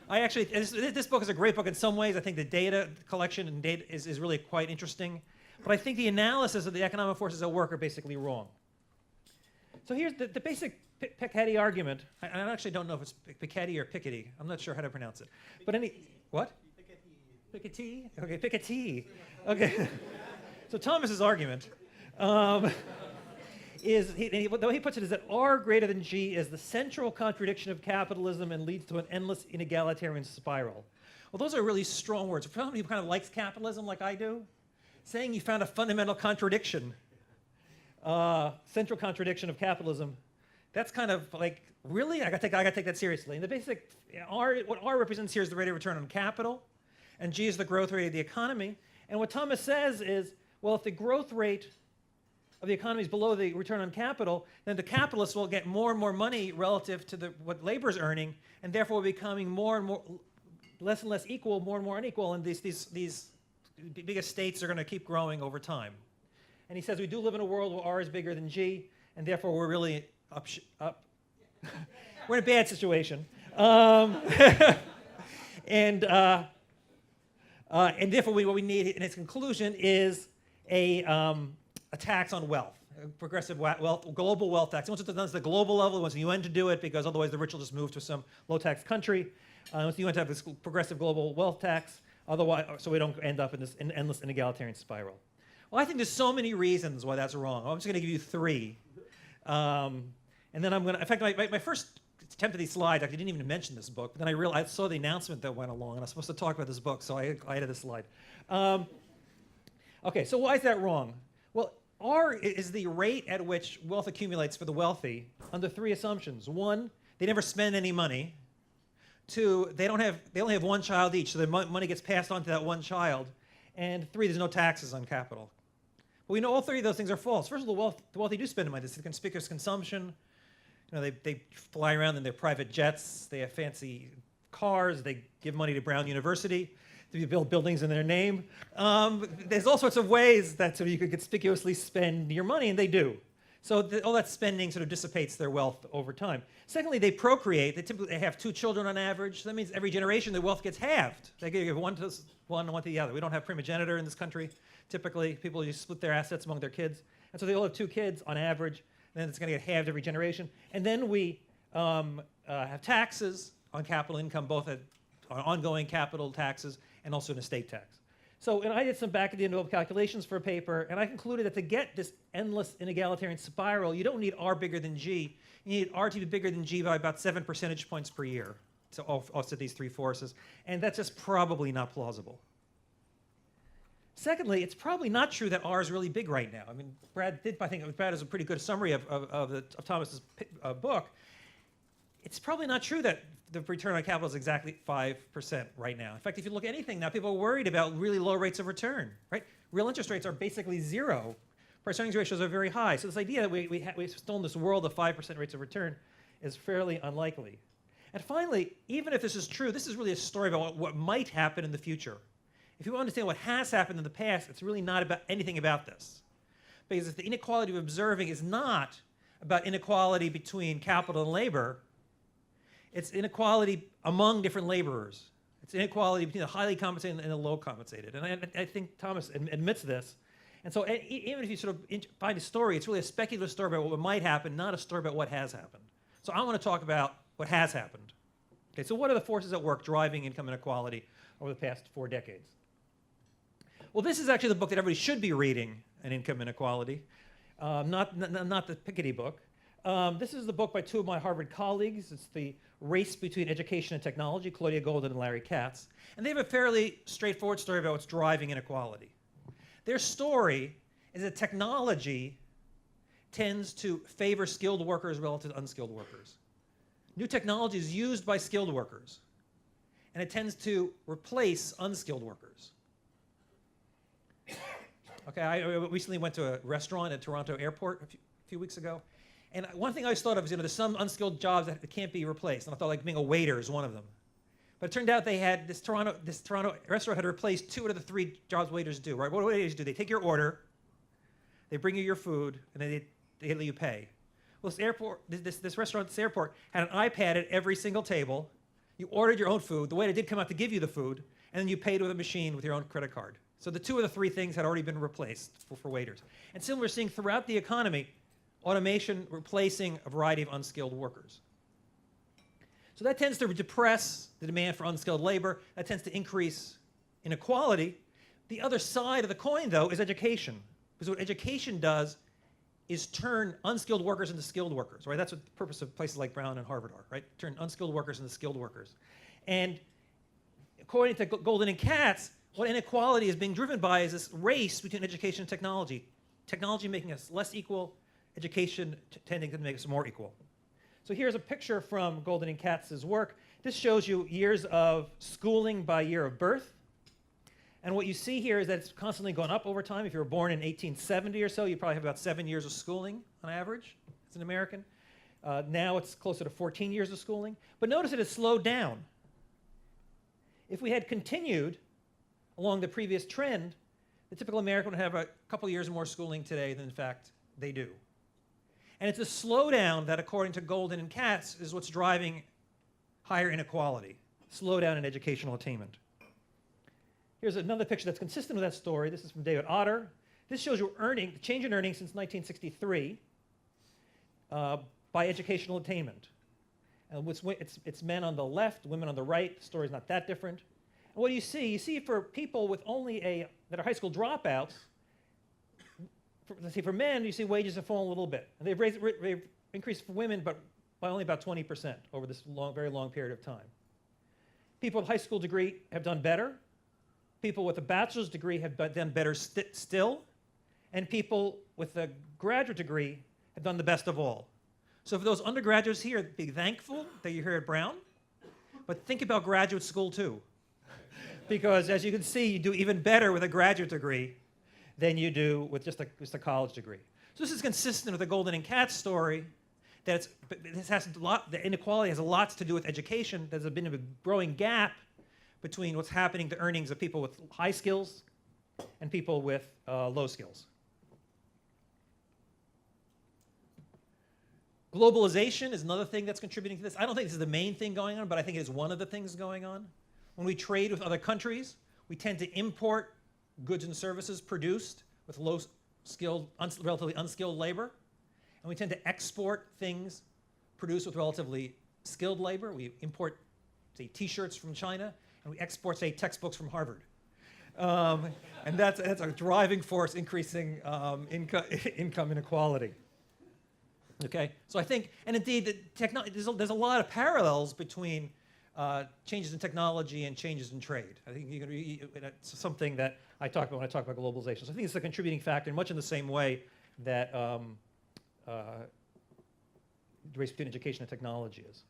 This book is a great book in some ways. I think the data collection and data is really quite interesting. But I think the analysis of the economic forces at work are basically wrong. So here's the basic Piketty argument. I actually don't know if it's Piketty or Piketty. I'm not sure how to pronounce it. But what? Piketty? Okay, Piketty. Okay. So Thomas's argument is, the way he puts it is that R greater than G is the central contradiction of capitalism and leads to an endless inegalitarian spiral. Well, those are really strong words. For somebody who kind of likes capitalism like I do, saying you found a fundamental contradiction, central contradiction of capitalism, that's kind of like, really? I gotta take that seriously. And the basic, what R represents here is the rate of return on capital, and G is the growth rate of the economy. And what Thomas says is, well, if the growth rate of the economy is below the return on capital, then the capitalists will get more and more money relative to what labor is earning, and therefore becoming more and more, less and less equal, more and more unequal, and these big estates are going to keep growing over time. And he says we do live in a world where R is bigger than G, and therefore we're really up. We're in a bad situation. And therefore what we need in its conclusion is a tax on wealth, a progressive wealth, global wealth tax. Once it's done at the global level, it wants the UN to do it because otherwise the rich will just move to some low-tax country. Wants the UN to have this progressive global wealth tax. Otherwise, so we don't end up in this endless inegalitarian spiral. Well, I think there's so many reasons why that's wrong. I'm just going to give you 3. And then I'm going to, in fact, my first attempt at these slides, I didn't even mention this book, but then I realized I saw the announcement that went along, and I was supposed to talk about this book, so I added this slide. Okay, so why is that wrong? Well, R is the rate at which wealth accumulates for the wealthy under 3 assumptions. 1, they never spend any money. 2, they only have one child each, so their money gets passed on to that one child. And 3, there's no taxes on capital. But we know all 3 of those things are false. First of all, the wealthy do spend money. This is conspicuous consumption. You know, they fly around in their private jets. They have fancy cars. They give money to Brown University to build buildings in their name. There's all sorts of ways that sort of you could conspicuously spend your money, and they do. So all that spending sort of dissipates their wealth over time. Secondly, they procreate. They typically have 2 children on average. So that means every generation their wealth gets halved. They give one to one and one to the other. We don't have primogeniture in this country. Typically, people just split their assets among their kids. And so they all have 2 kids on average. And then it's going to get halved every generation. And then we have taxes on capital income, both on ongoing capital taxes and also an estate tax. So, and I did some back of the envelope calculations for a paper, and I concluded that to get this endless inegalitarian spiral, you don't need R bigger than G. You need R to be bigger than G by about 7 percentage points per year to offset these 3 forces. And that's just probably not plausible. Secondly, it's probably not true that R is really big right now. I mean, Brad has a pretty good summary of Thomas's book. It's probably not true that the return on capital is exactly 5% right now. In fact, if you look at anything now, people are worried about really low rates of return, right? Real interest rates are basically 0. Price earnings ratios are very high. So this idea that we're still in this world of 5% rates of return is fairly unlikely. And finally, even if this is true, this is really a story about what might happen in the future. If you understand what has happened in the past, it's really not about anything about this. Because the inequality we're observing is not about inequality between capital and labor. It's inequality among different laborers. It's inequality between the highly compensated and the low compensated. And I think Thomas admits this. And so even if you sort of find a story, it's really a speculative story about what might happen, not a story about what has happened. So I want to talk about what has happened. Okay, so what are the forces at work driving income inequality over the past 4 decades? Well, this is actually the book that everybody should be reading on income inequality, not the Piketty book. This is the book by 2 of my Harvard colleagues. It's The Race Between Education and Technology, Claudia Goldin and Larry Katz. And they have a fairly straightforward story about what's driving inequality. Their story is that technology tends to favor skilled workers relative to unskilled workers. New technology is used by skilled workers, and it tends to replace unskilled workers. Okay, I recently went to a restaurant at Toronto Airport a few weeks ago. And one thing I always thought of is, there's some unskilled jobs that can't be replaced. And I thought like being a waiter is one of them. But it turned out they had, this Toronto restaurant had replaced 2 out of the 3 jobs waiters do, right? What do waiters do? They take your order, they bring you your food, and then they let you pay. Well, this restaurant at this airport had an iPad at every single table. You ordered your own food. The waiter did come out to give you the food, and then you paid with a machine with your own credit card. So the 2 of the 3 things had already been replaced for waiters. And similar, we're seeing throughout the economy, automation replacing a variety of unskilled workers. So that tends to depress the demand for unskilled labor. That tends to increase inequality. The other side of the coin, though, is education. Because what education does is turn unskilled workers into skilled workers, right? That's what the purpose of places like Brown and Harvard are, right? Turn unskilled workers into skilled workers. And according to Goldin and Katz, what inequality is being driven by is this race between education and technology. Technology making us less equal, education tending to make us more equal. So here's a picture from Goldin and Katz's work. This shows you years of schooling by year of birth. And what you see here is that it's constantly gone up over time. If you were born in 1870 or so, you probably have about 7 years of schooling on average as an American. Now it's closer to 14 years of schooling. But notice it has slowed down. If we had continued along the previous trend, the typical American would have a couple years more schooling today than, in fact, they do. And it's a slowdown that, according to Goldin and Katz, is what's driving higher inequality, slowdown in educational attainment. Here's another picture that's consistent with that story. This is from David Otter. This shows you the change in earnings since 1963 by educational attainment. And it's men on the left, women on the right. The story's not that different. And what do you see? You see for people with only that are high school dropouts, for men, you see wages have fallen a little bit. And they've increased for women, but by only about 20% over this very long period of time. People with a high school degree have done better. People with a bachelor's degree have done better still. And people with a graduate degree have done the best of all. So for those undergraduates here, be thankful that you're here at Brown. But think about graduate school too. Because as you can see, you do even better with a graduate degree than you do with just a college degree. So this is consistent with the Golden and Cat story. The inequality has lots to do with education. There's been a growing gap between what's happening to earnings of people with high skills and people with low skills. Globalization is another thing that's contributing to this. I don't think this is the main thing going on, but I think it is one of the things going on. When we trade with other countries, we tend to import goods and services produced with low-skilled, relatively unskilled labor, and we tend to export things produced with relatively skilled labor. We import, say, T-shirts from China, and we export, say, textbooks from Harvard. And that's a driving force increasing income inequality. Okay, so I think, and indeed, there's a lot of parallels between changes in technology and changes in trade. I think it's something that I talk about when I talk about globalization. So I think it's a contributing factor, much in the same way that the race between education and technology is.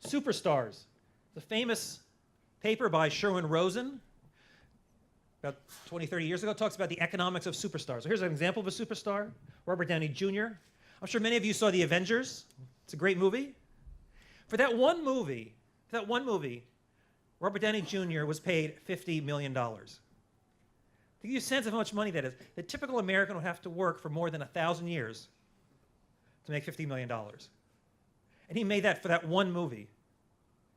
Superstars. The famous paper by Sherwin Rosen, about 20, 30 years ago, talks about the economics of superstars. So here's an example of a superstar, Robert Downey Jr. I'm sure many of you saw The Avengers. It's a great movie. For that one movie, Robert Downey Jr. was paid $50 million. To give you a sense of how much money that is, the typical American would have to work for more than 1,000 years to make $50 million. And he made that for that one movie,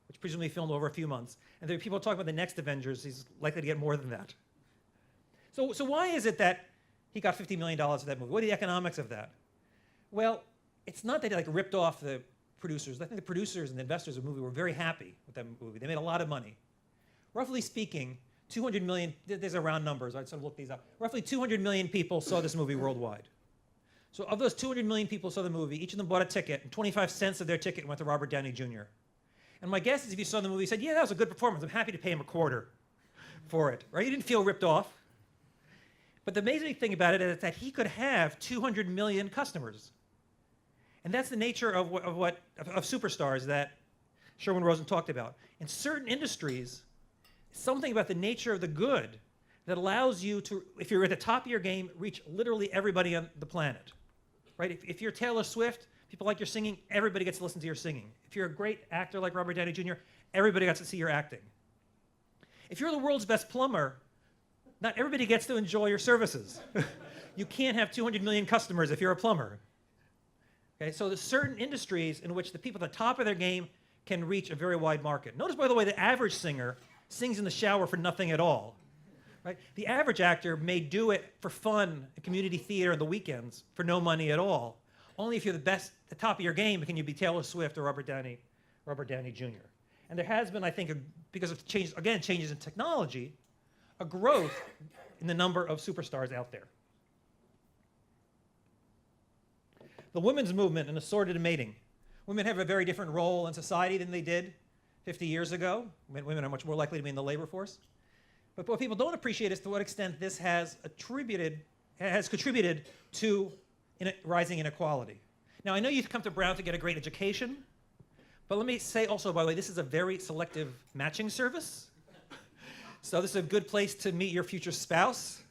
which presumably filmed over a few months. And there are people talking about the next Avengers, he's likely to get more than that. So why is it that he got $50 million for that movie? What are the economics of that? Well, it's not that he ripped off the producers. I think the producers and the investors of the movie were very happy with that movie. They made a lot of money. Roughly speaking, 200 million, these are round numbers, I sort of looked these up. Roughly 200 million people saw this movie worldwide. So of those 200 million people who saw the movie, each of them bought a ticket, and 25 cents of their ticket went to Robert Downey Jr. And my guess is if you saw the movie, you said, yeah, that was a good performance. I'm happy to pay him $0.25 for it, right? You didn't feel ripped off. But the amazing thing about it is that he could have 200 million customers. And that's the nature of superstars that Sherwin Rosen talked about. In certain industries, something about the nature of the good that allows you to, if you're at the top of your game, reach literally everybody on the planet. Right? If you're Taylor Swift, people like your singing, everybody gets to listen to your singing. If you're a great actor like Robert Downey Jr., everybody gets to see your acting. If you're the world's best plumber, not everybody gets to enjoy your services. You can't have 200 million customers if you're a plumber. Okay, so there's certain industries in which the people at the top of their game can reach a very wide market. Notice, by the way, the average singer sings in the shower for nothing at all. Right? The average actor may do it for fun at community theater on the weekends for no money at all. Only if you're the best, the top of your game, can you be Taylor Swift or Robert Downey Jr. And there has been, I think, because of changes in technology, a growth in the number of superstars out there. The women's movement and assorted mating. Women have a very different role in society than they did 50 years ago. Women are much more likely to be in the labor force. But what people don't appreciate is to what extent this has contributed to rising inequality. Now, I know you've come to Brown to get a great education, but let me say also, by the way, this is a very selective matching service. So this is a good place to meet your future spouse,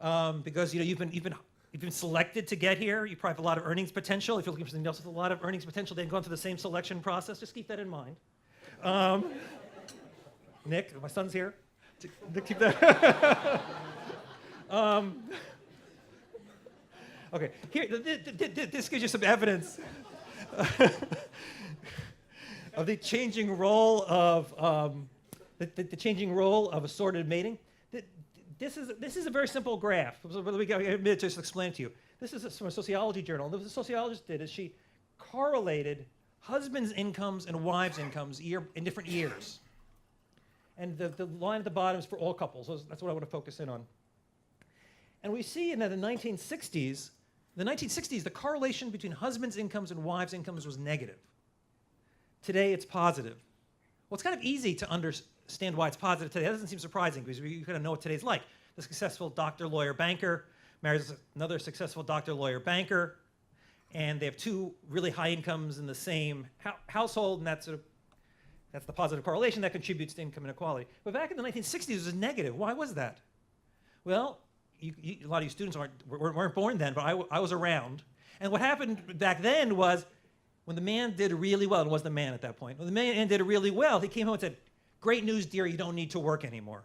because you've been selected to get here. You probably have a lot of earnings potential. If you're looking for something else with a lot of earnings potential, they've gone through the same selection process. Just keep that in mind. Nick, my son's here. Keep that. Okay, here, this gives you some evidence of the changing role of the changing role of assorted mating. This is a very simple graph. We got a minute to just explain it to you. This is from a sociology journal. What the sociologist did is she correlated husbands' incomes and wives' incomes in different years. And the line at the bottom is for all couples. So that's what I want to focus in on. And we see in the 1960s, the correlation between husbands' incomes and wives' incomes was negative. Today, it's positive. Well, it's kind of easy to understand why it's positive today. That doesn't seem surprising because you kind of know what today's like. The successful doctor, lawyer, banker marries another successful doctor, lawyer, banker, and they have two really high incomes in the same household, and that sort of That's the positive correlation that contributes to income inequality. But back in the 1960s, it was negative. Why was that? Well, a lot of you students weren't born then, but I was around. And what happened back then was when the man did really well, and it was the man at that point, when the man did really well, he came home and said, "Great news, dear, you don't need to work anymore."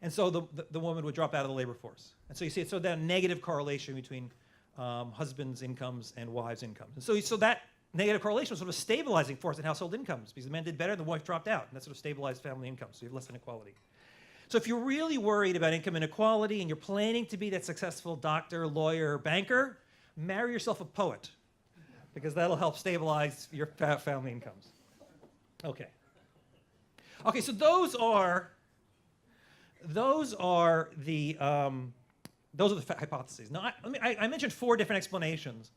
And so the woman would drop out of the labor force. And so you see it's so that negative correlation between husbands' incomes and wives' incomes. And so that negative correlation was sort of a stabilizing force in household incomes because the man did better, the wife dropped out, and that sort of stabilized family income, so you have less inequality. So if you're really worried about income inequality and you're planning to be that successful doctor, lawyer, or banker, marry yourself a poet because that'll help stabilize your family incomes. Okay. Okay, so those are the hypotheses. Now, I mentioned 4 different explanations.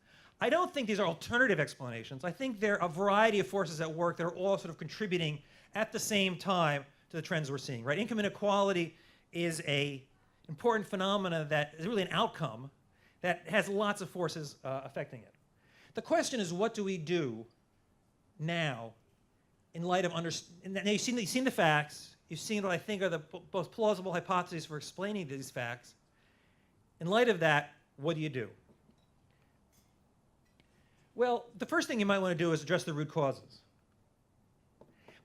I don't think these are alternative explanations. I think they're a variety of forces at work that are all sort of contributing at the same time to the trends we're seeing, right? Income inequality is an important phenomena that is really an outcome that has lots of forces affecting it. The question is, what do we do now in light of now you've seen the facts, you've seen what I think are the most plausible hypotheses for explaining these facts. In light of that, what do you do? Well, the first thing you might want to do is address the root causes.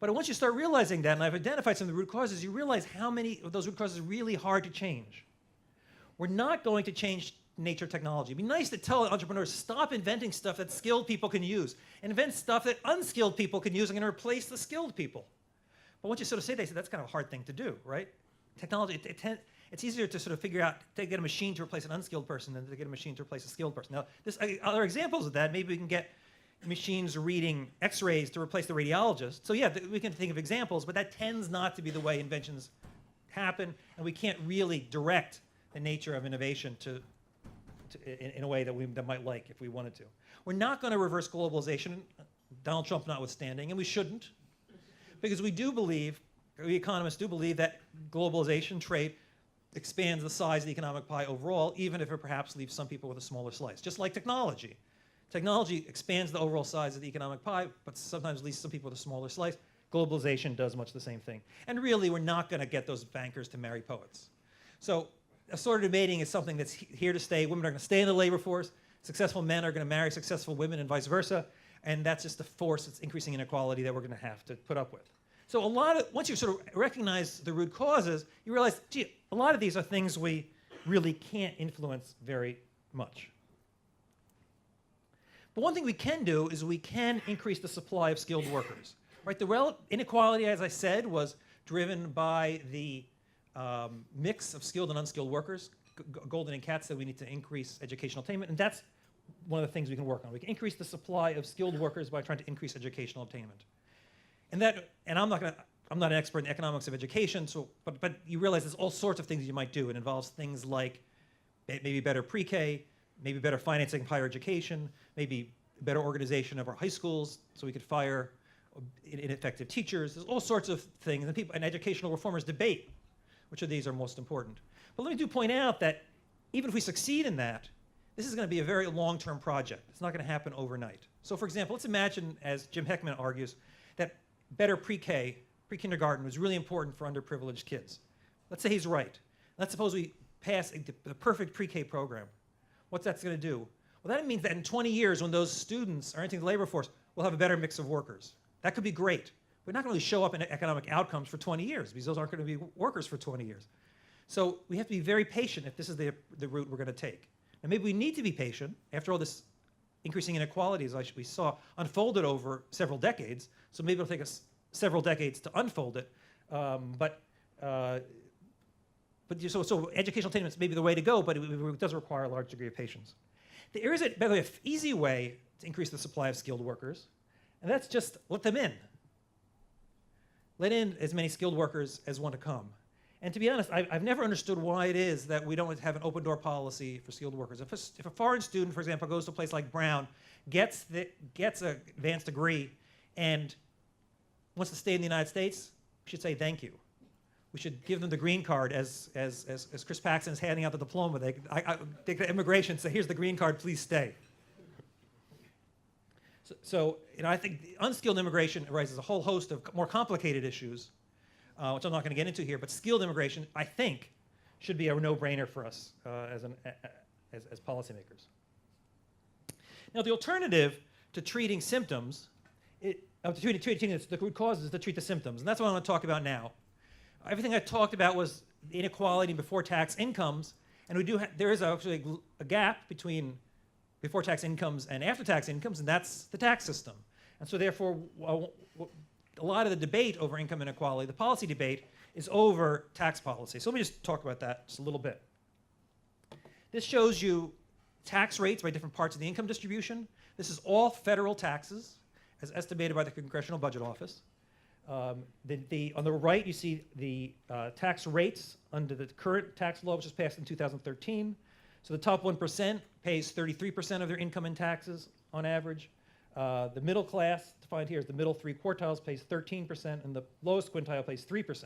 But once you start realizing that, and I've identified some of the root causes, you realize how many of those root causes are really hard to change. We're not going to change nature technology. It'd be nice to tell entrepreneurs, stop inventing stuff that skilled people can use, and invent stuff that unskilled people can use and can replace the skilled people. But once you sort of say that, that's kind of a hard thing to do, right? Technology, it's easier to sort of figure out, to get a machine to replace an unskilled person than to get a machine to replace a skilled person. Now, other examples of that, maybe we can get machines reading x-rays to replace the radiologist. So yeah, we can think of examples, but that tends not to be the way inventions happen, and we can't really direct the nature of innovation in a way that might like if we wanted to. We're not going to reverse globalization, Donald Trump notwithstanding, and we shouldn't, because we economists do believe that globalization, trade, expands the size of the economic pie overall, even if it perhaps leaves some people with a smaller slice, just like technology. Technology expands the overall size of the economic pie, but sometimes leaves some people with a smaller slice. Globalization does much the same thing. And really, we're not going to get those bankers to marry poets. So assorted mating is something that's here to stay. Women are going to stay in the labor force. Successful men are going to marry successful women and vice versa. And that's just a force that's increasing inequality that we're going to have to put up with. So once you sort of recognize the root causes, you realize, gee, a lot of these are things we really can't influence very much. But one thing we can do is we can increase the supply of skilled workers. Right? The inequality, as I said, was driven by the mix of skilled and unskilled workers. Golden and Katz said we need to increase educational attainment, and that's one of the things we can work on. We can increase the supply of skilled workers by trying to increase educational attainment. And I'm not an expert in the economics of education, but you realize there's all sorts of things you might do. It involves things like maybe better pre-K, maybe better financing of higher education, maybe better organization of our high schools so we could fire ineffective teachers. There's all sorts of things, and educational reformers debate which of these are most important. But let me point out that even if we succeed in that, this is going to be a very long-term project. It's not going to happen overnight. So for example, let's imagine, as Jim Heckman argues, that better pre-K, pre-kindergarten was really important for underprivileged kids. Let's say he's right. Let's suppose we pass the perfect pre-K program. What's that going to do? Well, that means that in 20 years, when those students are entering the labor force, we'll have a better mix of workers. That could be great. We're not going to really show up in economic outcomes for 20 years because those aren't going to be workers for 20 years. So we have to be very patient if this is the route we're going to take. And maybe we need to be patient. After all, this increasing inequality, as we saw, unfolded over several decades. So maybe it'll take us several decades to unfold it. So educational attainment is maybe the way to go, but it does require a large degree of patience. There is, by the way, an easy way to increase the supply of skilled workers, and that's just let them in. Let in as many skilled workers as want to come. And to be honest, I've never understood why it is that we don't have an open door policy for skilled workers. If a foreign student, for example, goes to a place like Brown, gets an advanced degree, and wants to stay in the United States, we should say thank you. We should give them the green card as Chris Paxton is handing out the diploma. They take the immigration and say, here's the green card, please stay. So I think the unskilled immigration raises a whole host of more complicated issues, which I'm not going to get into here. But skilled immigration, I think, should be a no-brainer for us as policymakers. Now, the alternative to treating symptoms, treating the root causes is to treat the symptoms, and that's what I want to talk about now. Everything I talked about was the inequality before tax incomes, and there is actually a gap between before tax incomes and after tax incomes, and that's the tax system. And so therefore, a lot of the debate over income inequality, the policy debate, is over tax policy. So let me just talk about that just a little bit. This shows you tax rates by different parts of the income distribution. This is all federal taxes, as estimated by the Congressional Budget Office. On the right, you see the tax rates under the current tax law, which was passed in 2013. So the top 1% pays 33% of their income in taxes on average. The middle class, defined here as the middle three quartiles, pays 13%, and the lowest quintile pays 3%.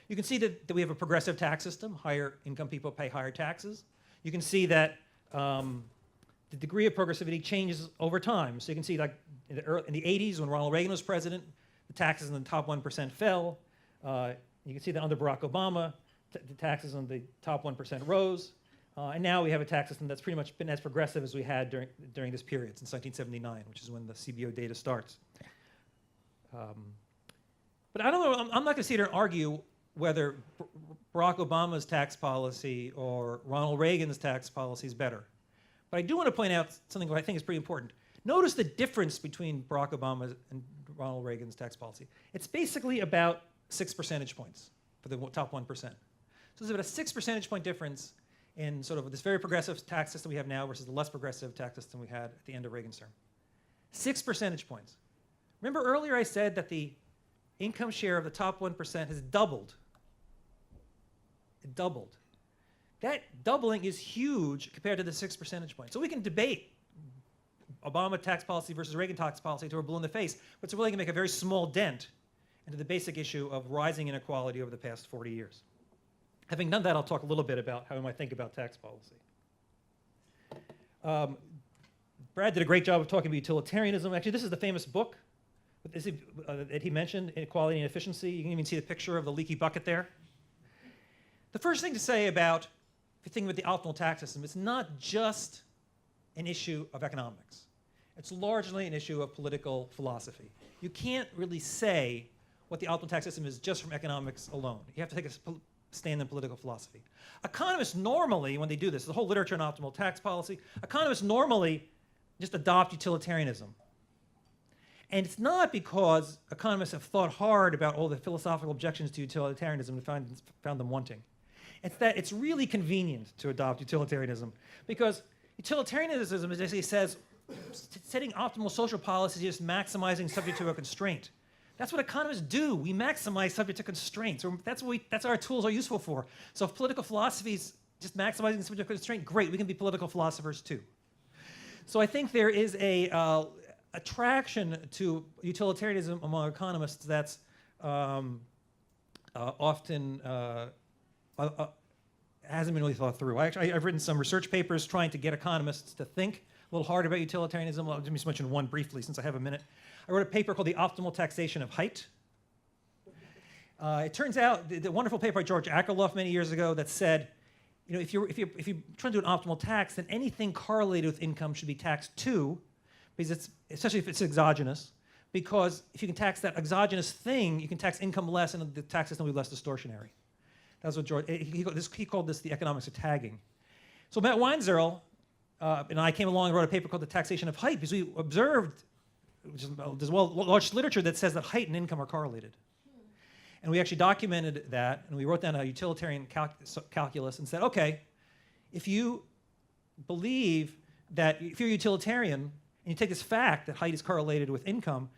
You can see that we have a progressive tax system. Higher income people pay higher taxes. You can see that the degree of progressivity changes over time. So you can see, like in the 80s, when Ronald Reagan was president, the taxes in the top 1% fell. You can see that under Barack Obama, the taxes on the top 1% rose. And now we have a tax system that's pretty much been as progressive as we had during this period, since 1979, which is when the CBO data starts. But I don't know, I'm not going to sit here and argue whether Barack Obama's tax policy or Ronald Reagan's tax policy is better. But I do want to point out something that I think is pretty important. Notice the difference between Barack Obama's and Ronald Reagan's tax policy. It's basically about 6 percentage points for the top 1%. So there's about a 6 percentage point difference in sort of this very progressive tax system we have now versus the less progressive tax system we had at the end of Reagan's term. 6 percentage points. Remember earlier I said that the income share of the top 1% has doubled. It doubled. That doubling is huge compared to the 6 percentage points. So we can debate Obama tax policy versus Reagan tax policy until we're blue in the face, but it's really going to make a very small dent into the basic issue of rising inequality over the past 40 years. Having done that, I'll talk a little bit about how we might think about tax policy. Brad did a great job of talking about utilitarianism. Actually, this is the famous book that he mentioned, Inequality and Efficiency. You can even see the picture of the leaky bucket there. The first thing to say about, if you think about the optimal tax system, it's not just an issue of economics. It's largely an issue of political philosophy. You can't really say what the optimal tax system is just from economics alone. You have to take a stand in political philosophy. Economists normally, when they do this, the whole literature on optimal tax policy, economists normally just adopt utilitarianism. And it's not because economists have thought hard about all the philosophical objections to utilitarianism and found them wanting. It's that it's really convenient to adopt utilitarianism because utilitarianism basically says setting optimal social policies is maximizing subject to a constraint. That's what economists do. We maximize subject to constraints. That's what our tools are useful for. So if political philosophy is just maximizing subject to constraint, great, we can be political philosophers too. So I think there is a attraction to utilitarianism among economists that's often hasn't been really thought through. I've written some research papers trying to get economists to think a little hard about utilitarianism. I'll just mention one briefly since I have a minute. I wrote a paper called The Optimal Taxation of Height. It turns out, the wonderful paper by George Akerlof many years ago that said, you know, if you're trying to do an optimal tax, then anything correlated with income should be taxed too, because especially if it's exogenous, because if you can tax that exogenous thing, you can tax income less and the tax system will be less distortionary. That's what George, he called this the economics of tagging. So Matt Weinzierl and I came along and wrote a paper called The Taxation of Height because we observed, there's large literature that says that height and income are correlated. And we actually documented that, and we wrote down a utilitarian calculus and said, okay, if you believe that, if you're utilitarian, and you take this fact that height is correlated with income,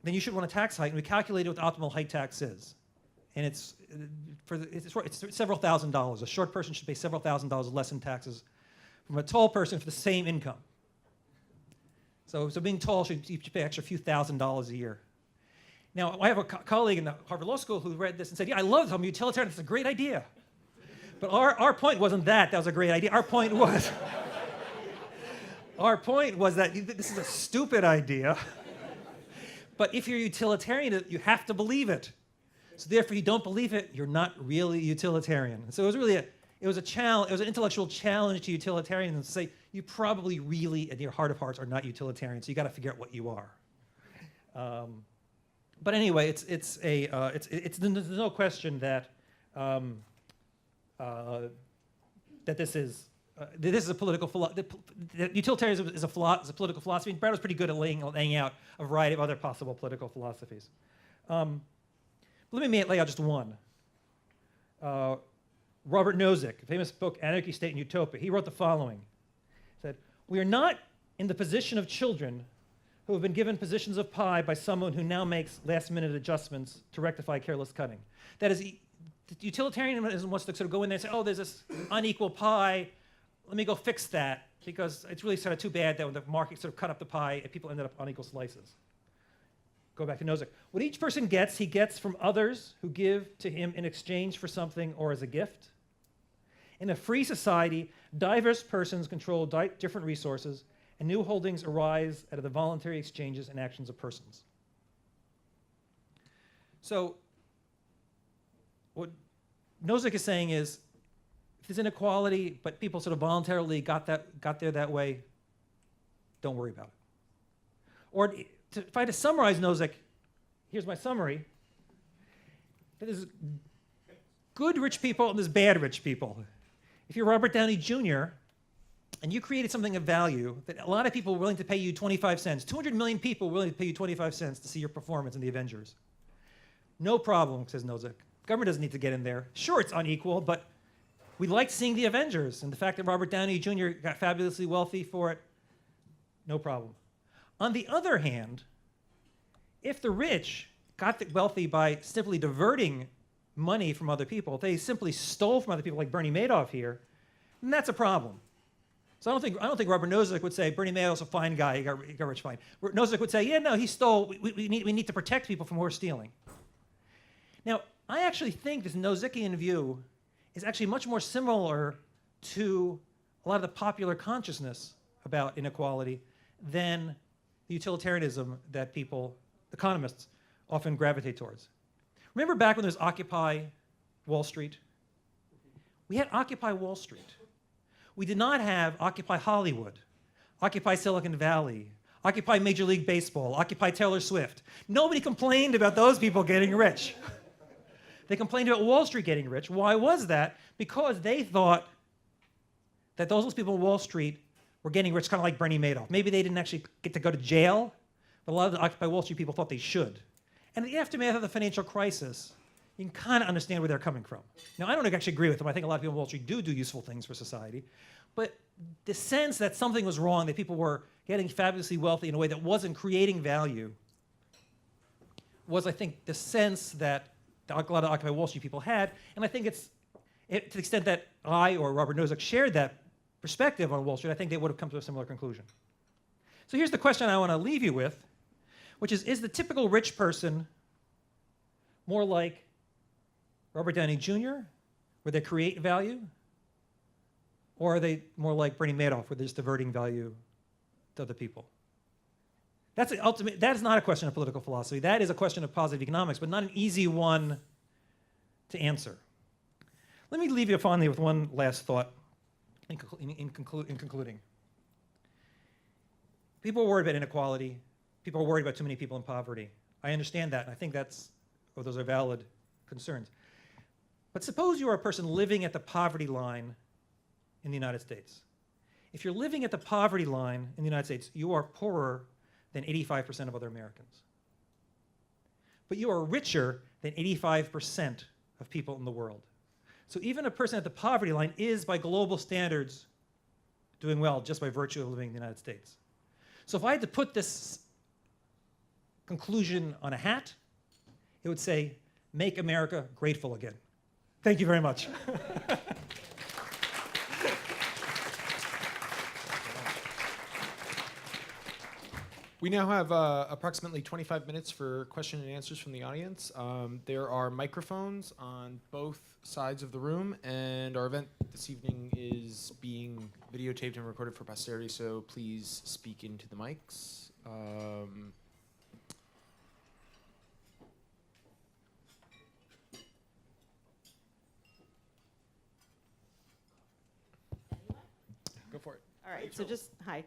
then you should want to tax height, and we calculated what the optimal height tax is. And it's several $1,000s. A short person should pay several $1,000s less in taxes from a tall person for the same income. So being tall should pay extra few $1,000s a year. Now, I have a colleague in the Harvard Law School who read this and said, yeah, I love how utilitarian, it's a great idea. But our point wasn't that was a great idea. Our point was, Our point was that this is a stupid idea. But if you're utilitarian, you have to believe it. So therefore, you don't believe it, you're not really utilitarian. And so it was really it was an intellectual challenge to utilitarianism to say you probably really, in your heart of hearts, are not utilitarian. So you got to figure out what you are. But anyway, there's no question that that this is a political philosophy. Utilitarianism is a political philosophy. And Brad was pretty good at laying out a variety of other possible political philosophies. Let me lay out just one. Robert Nozick, famous book Anarchy, State, and Utopia, he wrote the following. He said, "We are not in the position of children who have been given positions of pie by someone who now makes last-minute adjustments to rectify careless cutting." That is, utilitarianism wants to sort of go in there and say, oh, there's this unequal pie, let me go fix that, because it's really sort of too bad that when the market sort of cut up the pie and people ended up on equal slices. Go back to Nozick. What each person gets, he gets from others who give to him in exchange for something or as a gift. In a free society, diverse persons control different resources, and new holdings arise out of the voluntary exchanges and actions of persons. So what Nozick is saying is, if there's inequality, but people sort of voluntarily got there that way, don't worry about it. Or if I had to summarize Nozick, here's my summary. There's good rich people and there's bad rich people. If you're Robert Downey Jr., and you created something of value that a lot of people were willing to pay you 25 cents, 200 million people were willing to pay you 25 cents to see your performance in the Avengers. No problem, says Nozick. Government doesn't need to get in there. Sure, it's unequal, but we liked seeing the Avengers, and the fact that Robert Downey Jr. got fabulously wealthy for it, no problem. On the other hand, if the rich got wealthy by simply diverting money from other people, if they simply stole from other people like Bernie Madoff here, then that's a problem. So I don't think Robert Nozick would say Bernie Madoff's a fine guy, he got rich fine. Nozick would say, yeah, no, he stole. We need to protect people from who are stealing. Now, I actually think this Nozickian view is actually much more similar to a lot of the popular consciousness about inequality than the utilitarianism that economists, often gravitate towards. Remember back when there was Occupy Wall Street? We had Occupy Wall Street. We did not have Occupy Hollywood, Occupy Silicon Valley, Occupy Major League Baseball, Occupy Taylor Swift. Nobody complained about those people getting rich. They complained about Wall Street getting rich. Why was that? Because they thought that those people on Wall Street were getting rich kind of like Bernie Madoff. Maybe they didn't actually get to go to jail, but a lot of the Occupy Wall Street people thought they should. And in the aftermath of the financial crisis, you can kind of understand where they're coming from. Now, I don't actually agree with them. I think a lot of people on Wall Street do useful things for society. But the sense that something was wrong, that people were getting fabulously wealthy in a way that wasn't creating value, was, I think, the sense that a lot of Occupy Wall Street people had. And I think to the extent that I or Robert Nozick shared that perspective on Wall Street, I think they would have come to a similar conclusion. So here's the question I want to leave you with, which is the typical rich person more like Robert Downey Jr., where they create value? Or are they more like Bernie Madoff, where they're just diverting value to other people? That is not a question of political philosophy. That is a question of positive economics, but not an easy one to answer. Let me leave you finally with one last thought in concluding. People are worried about inequality. People are worried about too many people in poverty. I understand that, and I think those are valid concerns. But suppose you are a person living at the poverty line in the United States. If you're living at the poverty line in the United States, you are poorer than 85% of other Americans. But you are richer than 85% of people in the world. So even a person at the poverty line is, by global standards, doing well just by virtue of living in the United States. So if I had to put this conclusion on a hat, it would say, make America grateful again. Thank you very much. We now have approximately 25 minutes for question and answers from the audience. There are microphones on both sides of the room, and our event this evening is being videotaped and recorded for posterity, so please speak into the mics. Go for it. All right, so just, hi.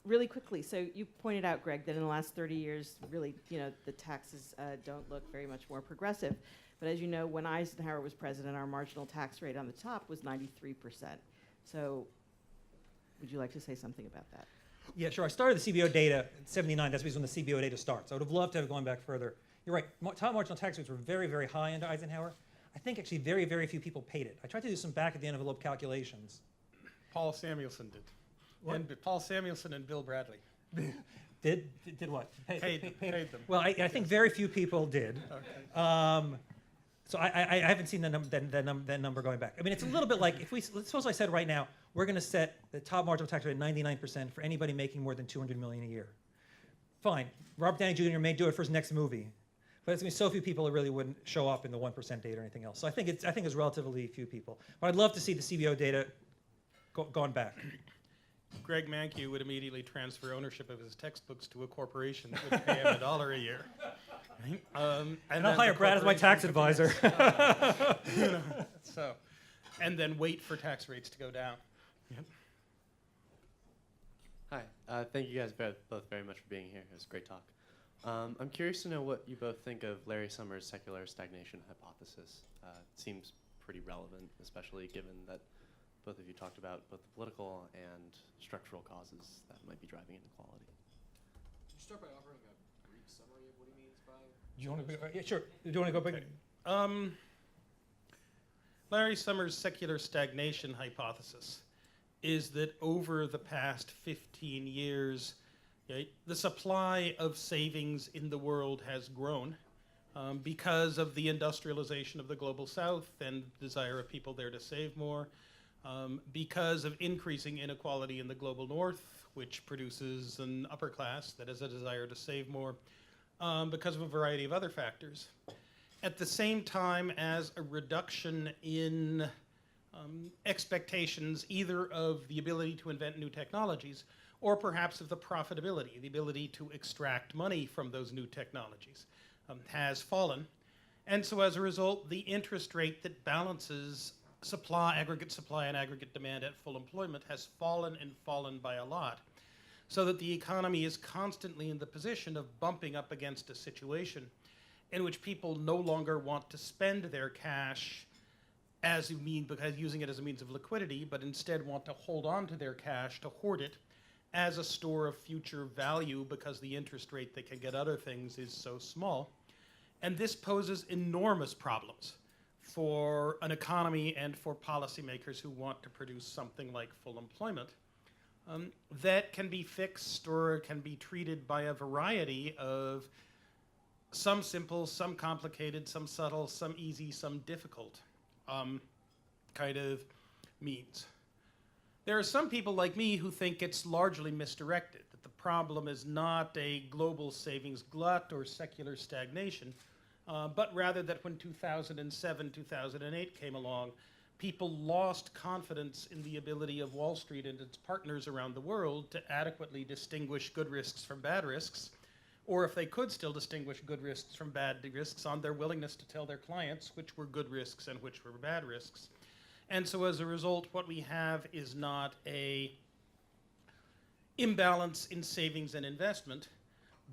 Really quickly, so you pointed out, Greg, that in the last 30 years, really, the taxes don't look very much more progressive. But as you know, when Eisenhower was president, our marginal tax rate on the top was 93%. So would you like to say something about that? Yeah, sure. I started the CBO data in '79. That's when the CBO data starts. I would have loved to have gone back further. You're right. Top marginal tax rates were very, very high under Eisenhower. I think actually very, very few people paid it. I tried to do some back of the envelope calculations. Paul Samuelson did. What? And Paul Samuelson and Bill Bradley Did what? paid them. Well, I think very few people did. Okay. So I haven't seen that number going back. I mean, it's a little bit like let's suppose I said right now we're going to set the top marginal tax rate at 99% for anybody making more than $200 million a year. Fine, Robert Downey Jr. may do it for his next movie, but it's going to be so few people that really wouldn't show up in the 1% data or anything else. So I think it's relatively few people. But I'd love to see the CBO data gone back. Greg Mankiw would immediately transfer ownership of his textbooks to a corporation that would pay him $1 a year. And then I'll hire the Brad as my tax corporation- advisor. So, and then wait for tax rates to go down. Hi, thank you guys both very much for being here. It was a great talk. I'm curious to know what you both think of Larry Summers' secular stagnation hypothesis. It seems pretty relevant, especially given that both of you talked about both the political and structural causes that might be driving inequality. Could you start by offering a brief summary of what he means by... Do you want to? Yeah, sure. Do you want to go back? Okay. Larry Summers' secular stagnation hypothesis is that over the past 15 years, the supply of savings in the world has grown because of the industrialization of the global south and desire of people there to save more, because of increasing inequality in the global north, which produces an upper class that has a desire to save more, because of a variety of other factors. At the same time as a reduction in expectations either of the ability to invent new technologies or perhaps of the profitability, the ability to extract money from those new technologies, has fallen. And so as a result, the interest rate that balances aggregate supply and aggregate demand at full employment has fallen and fallen by a lot, so that the economy is constantly in the position of bumping up against a situation in which people no longer want to spend their cash because using it as a means of liquidity, but instead want to hold on to their cash, to hoard it as a store of future value because the interest rate they can get other things is so small. And this poses enormous problems for an economy and for policymakers who want to produce something like full employment that can be fixed or can be treated by a variety of some simple, some complicated, some subtle, some easy, some difficult kind of means. There are some people like me who think it's largely misdirected, that the problem is not a global savings glut or secular stagnation, but rather that when 2007, 2008 came along, people lost confidence in the ability of Wall Street and its partners around the world to adequately distinguish good risks from bad risks, or if they could still distinguish good risks from bad risks, on their willingness to tell their clients which were good risks and which were bad risks. And so as a result, what we have is not an imbalance in savings and investment,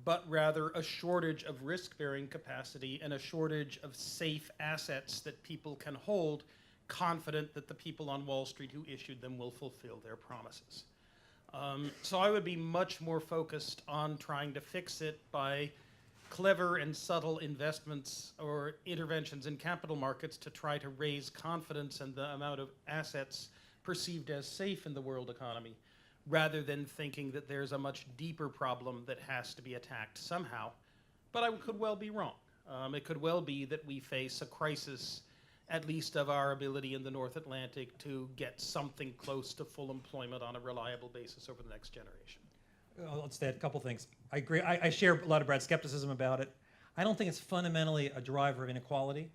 but rather a shortage of risk-bearing capacity and a shortage of safe assets that people can hold, confident that the people on Wall Street who issued them will fulfill their promises. So I would be much more focused on trying to fix it by clever and subtle investments or interventions in capital markets to try to raise confidence in the amount of assets perceived as safe in the world economy, rather than thinking that there's a much deeper problem that has to be attacked somehow. But I could well be wrong. It could well be that we face a crisis, at least of our ability in the North Atlantic to get something close to full employment on a reliable basis over the next generation. I'll just add a couple things. I agree. I share a lot of Brad's skepticism about it. I don't think it's fundamentally a driver of inequality,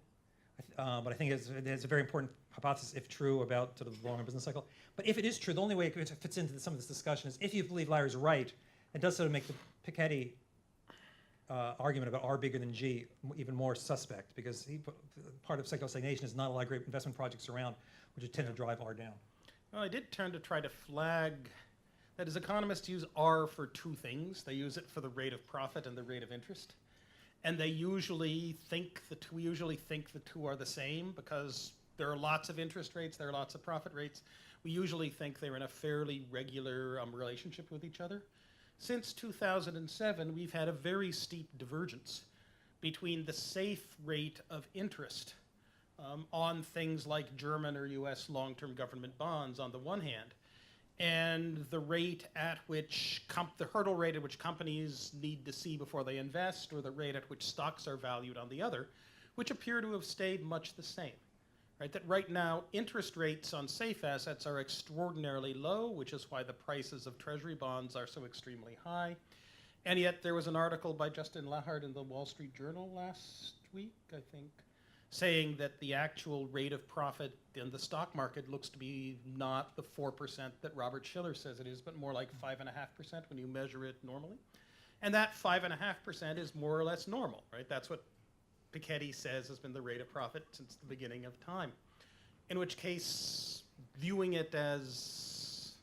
but I think it's a very important hypothesis, if true, about sort of the longer business cycle. But if it is true, the only way it fits into some of this discussion is if you believe Larry's right, it does sort of make the Piketty argument about R bigger than G even more suspect, because part of secular stagnation is not a lot of great investment projects around, which would tend to drive R down. Well, I did turn to try to flag that as economists use R for two things. They use it for the rate of profit and the rate of interest. And we usually think the two are the same because there are lots of interest rates, there are lots of profit rates. We usually think they're in a fairly regular relationship with each other. Since 2007, we've had a very steep divergence between the safe rate of interest on things like German or US long-term government bonds on the one hand, and the rate at which, the hurdle rate at which companies need to see before they invest, or the rate at which stocks are valued on the other, which appear to have stayed much the same. Right, that right now interest rates on safe assets are extraordinarily low, which is why the prices of treasury bonds are so extremely high. And yet there was an article by Justin Lahart in the Wall Street Journal last week, I think, saying that the actual rate of profit in the stock market looks to be not the 4% that Robert Shiller says it is, but more like 5.5% when you measure it normally. And that 5.5% is more or less normal, right? That's what Piketty says has been the rate of profit since the beginning of time. In which case, viewing it as,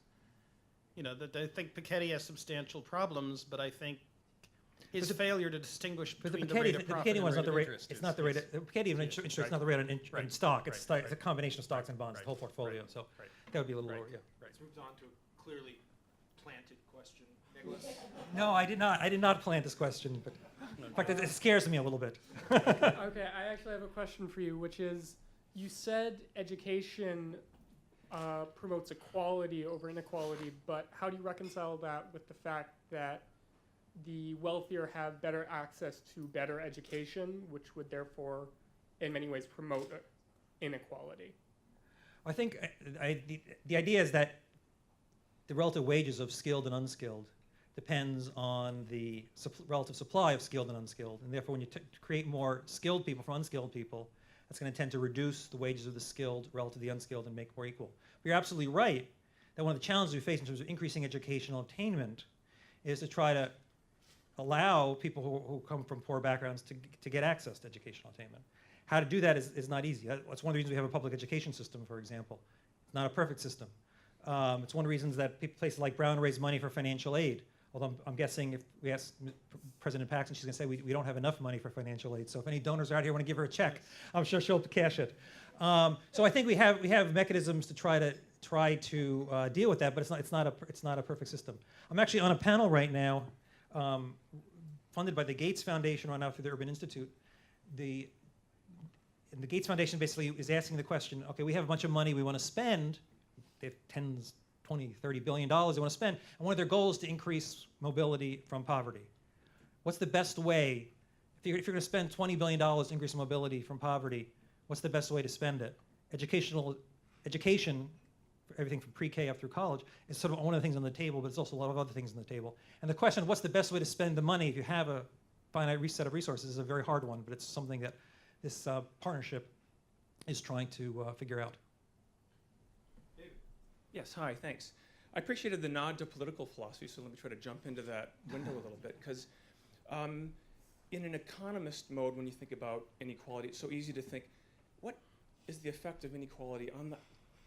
I think Piketty has substantial problems, but I think his failure to distinguish between the rate of profit and the rate of interest. It's not the rate. Piketty interest rate's not the rate on stock. It's a combination of stocks and bonds, the whole portfolio. So that would be a little lower. Yeah. Let's move on to a clearly planted question. Nicholas? No, I did not. I did not plant this question, but in fact, it scares me a little bit. Okay, I actually have a question for you, which is, you said education promotes equality over inequality, but how do you reconcile that with the fact that the wealthier have better access to better education, which would therefore, in many ways, promote inequality? I think the idea is that the relative wages of skilled and unskilled depends on the relative supply of skilled and unskilled. And therefore, when you create more skilled people from unskilled people, that's going to tend to reduce the wages of the skilled relative to the unskilled and make more equal. But you're absolutely right that one of the challenges we face in terms of increasing educational attainment is to try to allow people who come from poor backgrounds to get access to educational attainment. How to do that is not easy. That's one of the reasons we have a public education system, for example. It's not a perfect system. It's one of the reasons that places like Brown raise money for financial aid. Although I'm guessing if we ask President Paxson, she's going to say we don't have enough money for financial aid. So if any donors are out here want to give her a check, I'm sure she'll cash it. So I think we have mechanisms to try to deal with that, but it's not a perfect system. I'm actually on a panel right now, funded by the Gates Foundation right now through the Urban Institute. And the Gates Foundation basically is asking the question: okay, we have a bunch of money we want to spend. They have tens, 20, $30 billion they want to spend. And one of their goals is to increase mobility from poverty. What's the best way, if you're going to spend $20 billion to increase mobility from poverty, what's the best way to spend it? Education, everything from pre-K up through college, is sort of one of the things on the table, but there's also a lot of other things on the table. And the question of what's the best way to spend the money if you have a finite set of resources is a very hard one, but it's something that this partnership is trying to figure out. Yes, hi, thanks. I appreciated the nod to political philosophy, so let me try to jump into that window a little bit, because in an economist mode, when you think about inequality, it's so easy to think, what is the effect of inequality on the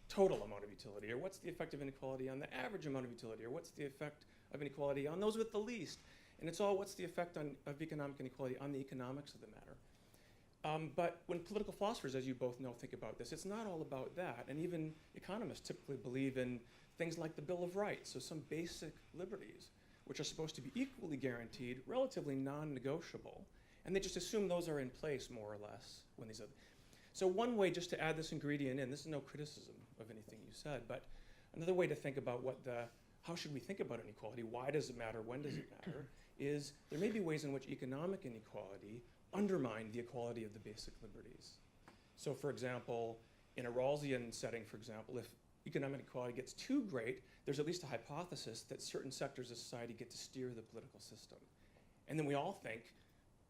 total amount of utility, or what's the effect of inequality on the average amount of utility, or what's the effect of inequality on those with the least? And it's all, what's the effect of economic inequality on the economics of the matter? But when political philosophers, as you both know, think about this, it's not all about that. And even economists typically believe in things like the Bill of Rights, so some basic liberties, which are supposed to be equally guaranteed, relatively non-negotiable. And they just assume those are in place, more or less, when these are. So one way, just to add this ingredient in, this is no criticism of anything you said, but another way to think about how should we think about inequality, why does it matter, when does it matter, is there may be ways in which economic inequality undermine the equality of the basic liberties. So for example, in a Rawlsian setting, for example, if economic inequality gets too great, there's at least a hypothesis that certain sectors of society get to steer the political system. And then we all think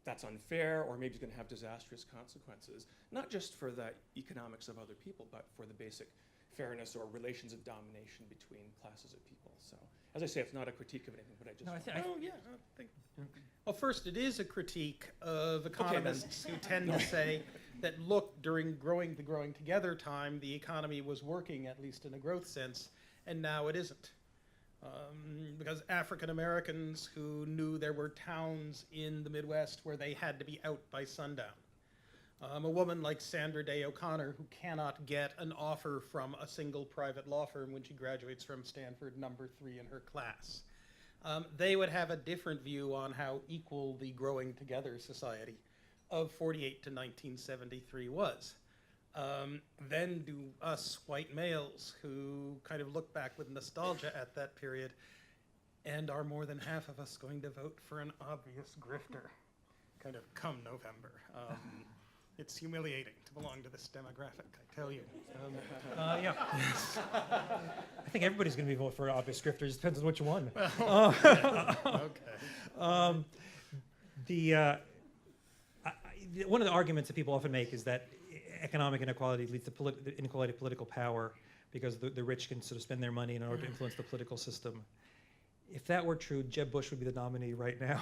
that's unfair, or maybe it's going to have disastrous consequences, not just for the economics of other people, but for the basic fairness or relations of domination between classes of people. So, as I say, it's not a critique of anything, but I just... No, Well, first, it is a critique of economists who tend to say that, look, during the growing together time, the economy was working, at least in a growth sense, and now it isn't. Because African Americans who knew there were towns in the Midwest where they had to be out by sundown. A woman like Sandra Day O'Connor who cannot get an offer from a single private law firm when she graduates from Stanford, number 3 in her class. They would have a different view on how equal the growing together society of 48 to 1973 was. Then do us white males who kind of look back with nostalgia at that period, and are more than half of us going to vote for an obvious grifter, kind of come November. It's humiliating to belong to this demographic, I tell you. Yeah. I think everybody's going to be voting for obvious grifters. Depends on which one. Okay. One of the arguments that people often make is that economic inequality leads to inequality of political power because the rich can sort of spend their money in order to influence the political system. If that were true, Jeb Bush would be the nominee right now,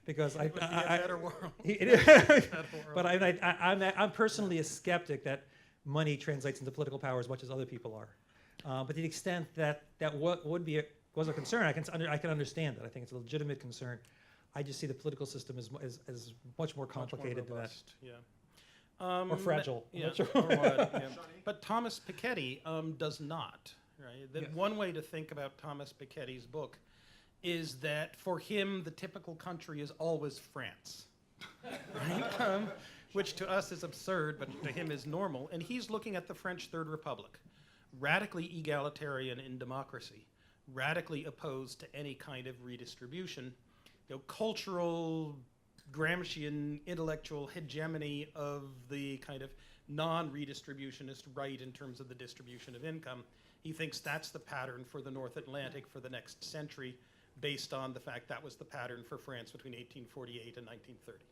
because It would be a better world. But I'm personally a skeptic that money translates into political power as much as other people are. But to the extent that was a concern, I can understand that. I think it's a legitimate concern. I just see the political system as much more complicated than that. Yeah. Or fragile. I'm Yeah, not sure. or what, yeah. But Thomas Piketty does not. Right? Yes. One way to think about Thomas Piketty's book is that for him, the typical country is always France. Right? Which to us is absurd, but to him is normal. And he's looking at the French Third Republic, radically egalitarian in democracy, radically opposed to any kind of redistribution, cultural Gramscian intellectual hegemony of the kind of non-redistributionist right in terms of the distribution of income. He thinks that's the pattern for the North Atlantic for the next century, based on the fact that was the pattern for France between 1848 and 1930.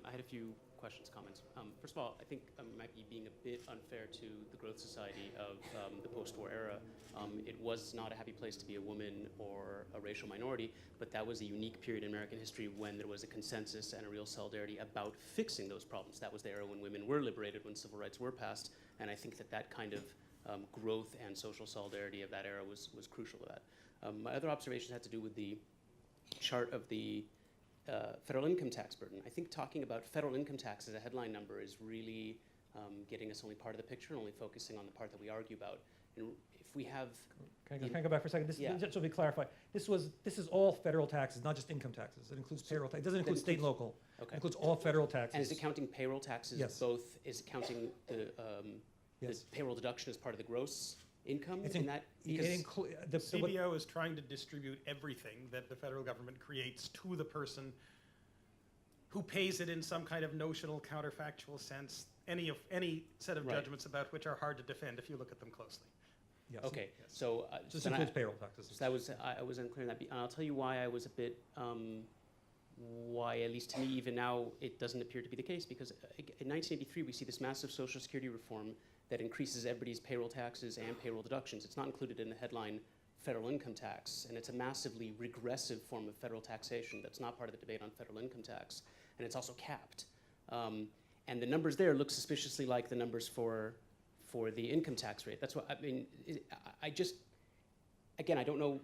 I had a few questions, comments. First of all, I think I might be being a bit unfair to the growth society of the post-war era. It was not a happy place to be a woman or a racial minority, but that was a unique period in American history when there was a consensus and a real solidarity about fixing those problems. That was the era when women were liberated, when civil rights were passed, and I think that kind of growth and social solidarity of that era was crucial to that. My other observations had to do with the chart of the federal income tax burden. I think talking about federal income tax as a headline number is really getting us only part of the picture and only focusing on the part that we argue about. And if we have... Can I go back for a second? Just so we clarify, this is all federal taxes, not just income taxes. It includes payroll tax. It doesn't include state and local. Okay. It includes all federal taxes. And is it counting payroll taxes? Yes. Both, is it counting the Yes. payroll deduction as part of the gross income It's in that? It Because CBO is trying to distribute everything that the federal government creates to the person who pays it in some kind of notional counterfactual sense, any set of Right. judgments about which are hard to defend if you look at them closely. yes. okay, so This then includes payroll taxes. So that was I was unclear on that, and I'll tell you why I was a bit why, at least to me, even now, it doesn't appear to be the case, because in 1983 we see this massive Social Security reform that increases everybody's payroll taxes and payroll deductions. It's not included in the headline federal income tax, and it's a massively regressive form of federal taxation that's not part of the debate on federal income tax, and it's also capped. And the numbers there look suspiciously like the numbers for the income tax rate. That's what I mean. I just, again, I don't know.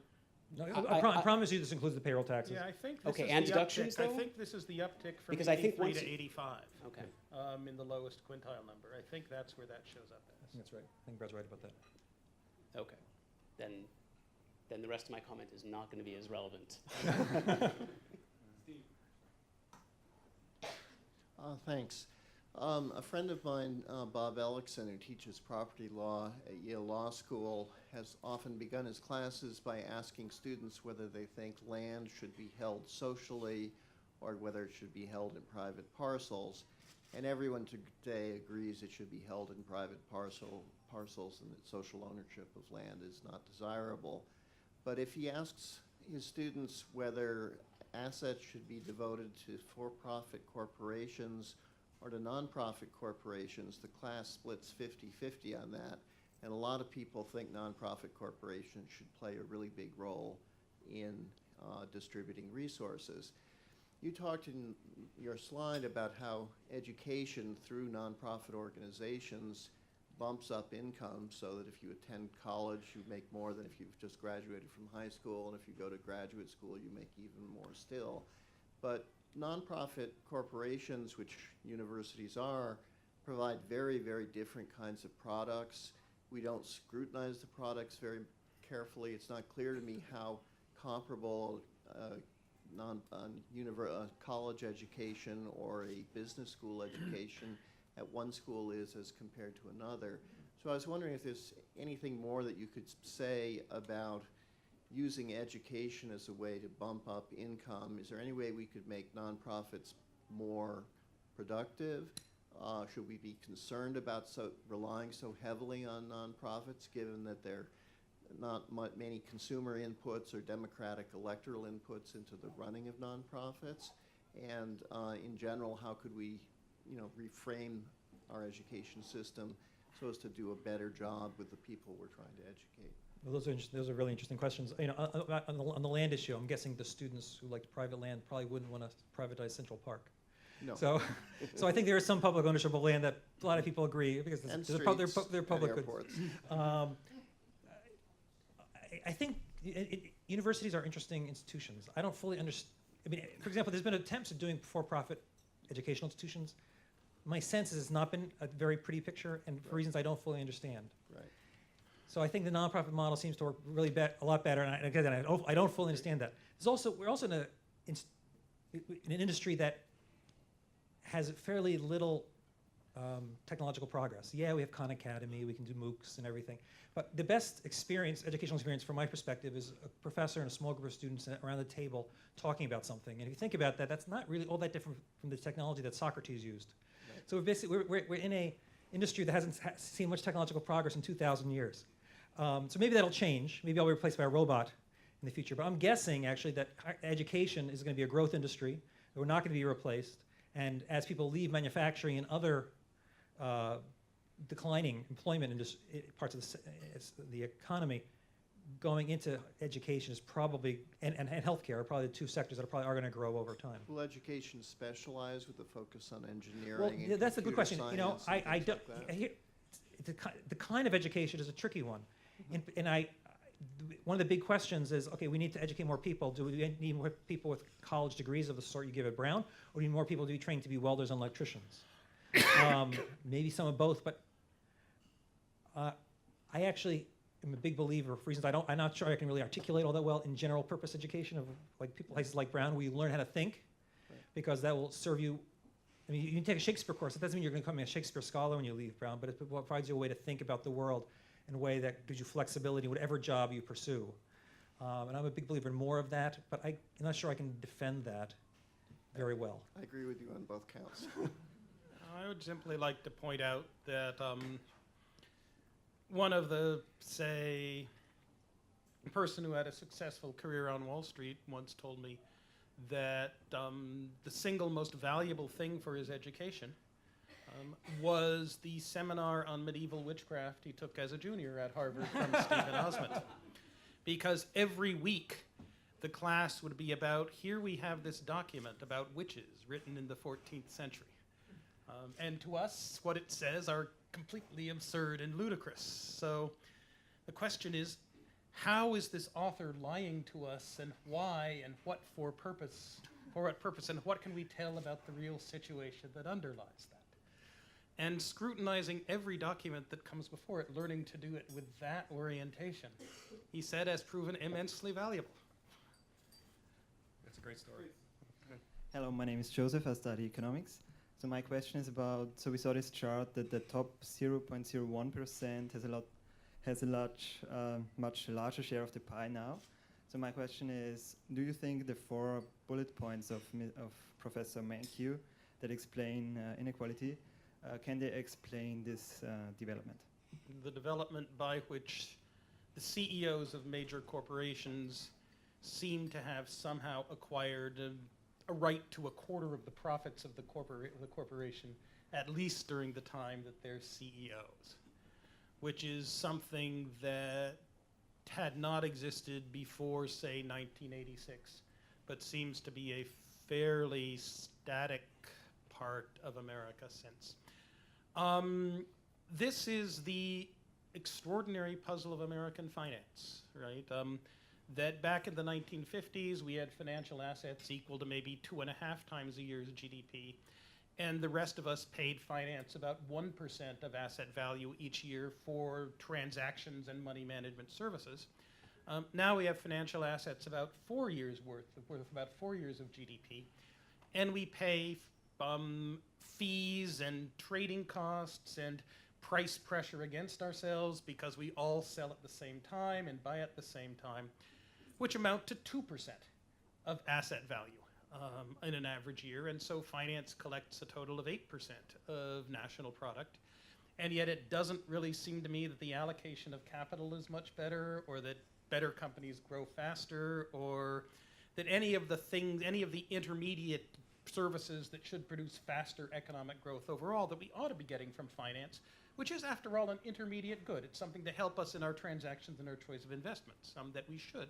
No, I promise you this includes the payroll taxes. Yeah, I think this Okay, is and the deductions, uptick. I though? think this is the uptick from Because I think 83 once to you- 85 Okay. in the lowest quintile number. I think that's where that shows up I as. think that's right. I think Brad's right about that. Okay. Then the rest of my comment is not going to be as relevant. Thanks. A friend of mine, Bob Ellickson, who teaches property law at Yale Law School, has often begun his classes by asking students whether they think land should be held socially or whether it should be held in private parcels. and everyone today agrees it should be held in private parcels and that social ownership of land is not desirable. But if he asks his students whether assets should be devoted to for-profit corporations or to nonprofit corporations, the class splits 50-50 on that. And a lot of people think nonprofit corporations should play a really big role in distributing resources. You talked in your slide about how education through nonprofit organizations bumps up income, so that if you attend college, you make more than if you've just graduated from high school, and if you go to graduate school, you make even more still. But nonprofit corporations, which universities are, provide very, very different kinds of products. We don't scrutinize the products very carefully. It's not clear to me how comparable college education or a business school education at one school is as compared to another. So I was wondering if there's anything more that you could say about using education as a way to bump up income. Is there any way we could make nonprofits more productive? Should we be concerned about relying so heavily on nonprofits, given that there are not many consumer inputs or democratic electoral inputs into the running of nonprofits? And in general, how could we reframe our education system so as to do a better job with the people we're trying to educate? Well, those are really interesting questions. On the land issue, I'm guessing the students who liked private land probably wouldn't want to privatize Central Park. No. So I think there is some public ownership of land that a lot of people agree, because they're public goods. Airports. I think universities are interesting institutions. I don't fully understand. I mean, for example, there's been attempts at doing for-profit educational institutions. My sense is it's not been a very pretty picture, and for reasons I don't fully understand. Right. So I think the nonprofit model seems to work really a lot better, and again, I don't fully understand that. We're also in an industry that has fairly little technological progress. Yeah, we have Khan Academy, we can do MOOCs and everything, but the best educational experience from my perspective is a professor and a small group of students around the table talking about something. And if you think about that, that's not really all that different from the technology that Socrates used. Right. So we're in a industry that hasn't seen much technological progress in 2,000 years. So maybe that'll change. Maybe I'll be replaced by a robot in the future. But I'm guessing, actually, that education is going to be a growth industry. We're not going to be replaced. And as people leave manufacturing and other declining employment parts of the economy, going into education is probably, and healthcare are probably the two sectors that are going to grow over time. Will education specialize with a focus on engineering? Well, and that's a good question. I don't. The kind of education is a tricky one, and one of the big questions is, okay, we need to educate more people. Do we need more people with college degrees of the sort you give at Brown, or do we need more people to be trained to be welders and electricians? Maybe some of both, but I actually am a big believer, for reasons I'm not sure I can really articulate all that well, in general purpose education of places like Brown, where you learn how to think, because that will serve you. I mean, you can take a Shakespeare course. It doesn't mean you're going to become a Shakespeare scholar when you leave Brown, but it provides you a way to think about the world in a way that gives you flexibility in whatever job you pursue. And I'm a big believer in more of that, but I'm not sure I can defend that very well. I agree with you on both counts. I would simply like to point out that one of the, say, a person who had a successful career on Wall Street once told me that the single most valuable thing for his education was the seminar on medieval witchcraft he took as a junior at Harvard from Stephen Osmond. Because every week the class would be about, here we have this document about witches written in the 14th century. And to us, what it says are completely absurd and ludicrous. So the question is, how is this author lying to us, and why, and what for purpose, and what can we tell about the real situation that underlies that? And scrutinizing every document that comes before it, learning to do it with that orientation, he said, has proven immensely valuable. That's a great story. Hello, my name is Joseph. I study economics. So my question is about, so we saw this chart that the top 0.01% has a much larger share of the pie now. So my question is, do you think the 4 bullet points of Professor Mankiw that explain inequality. Can they explain this development? The development by which the CEOs of major corporations seem to have somehow acquired a right to a quarter of the profits of the corporation, at least during the time that they're CEOs, which is something that had not existed before, say, 1986, but seems to be a fairly static part of America since. This is the extraordinary puzzle of American finance, right? That back in the 1950s, we had financial assets equal to maybe 2.5 times a year's GDP, and the rest of us paid finance about 1% of asset value each year for transactions and money management services. Now we have financial assets about 4 years worth about 4 years of GDP, and we pay fees and trading costs and price pressure against ourselves because we all sell at the same time and buy at the same time, which amount to 2% of asset value in an average year. And so finance collects a total of 8% of national product. And yet it doesn't really seem to me that the allocation of capital is much better, or that better companies grow faster, or that any of the intermediate services that should produce faster economic growth overall that we ought to be getting from finance, which is, after all, an intermediate good. It's something to help us in our transactions and our choice of investments, that we should.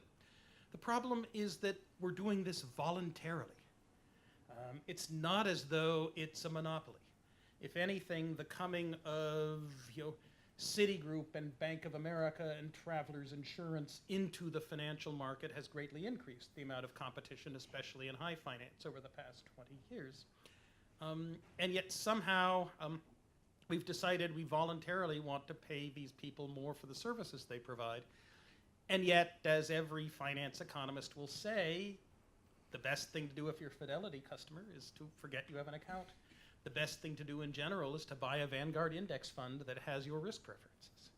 The problem is that we're doing this voluntarily. It's not as though it's a monopoly. If anything, the coming of Citigroup and Bank of America and Travelers Insurance into the financial market has greatly increased the amount of competition, especially in high finance, over the past 20 years. And yet somehow we've decided we voluntarily want to pay these people more for the services they provide. And yet, as every finance economist will say, the best thing to do if you're a Fidelity customer is to forget you have an account. The best thing to do in general is to buy a Vanguard index fund that has your risk preferences.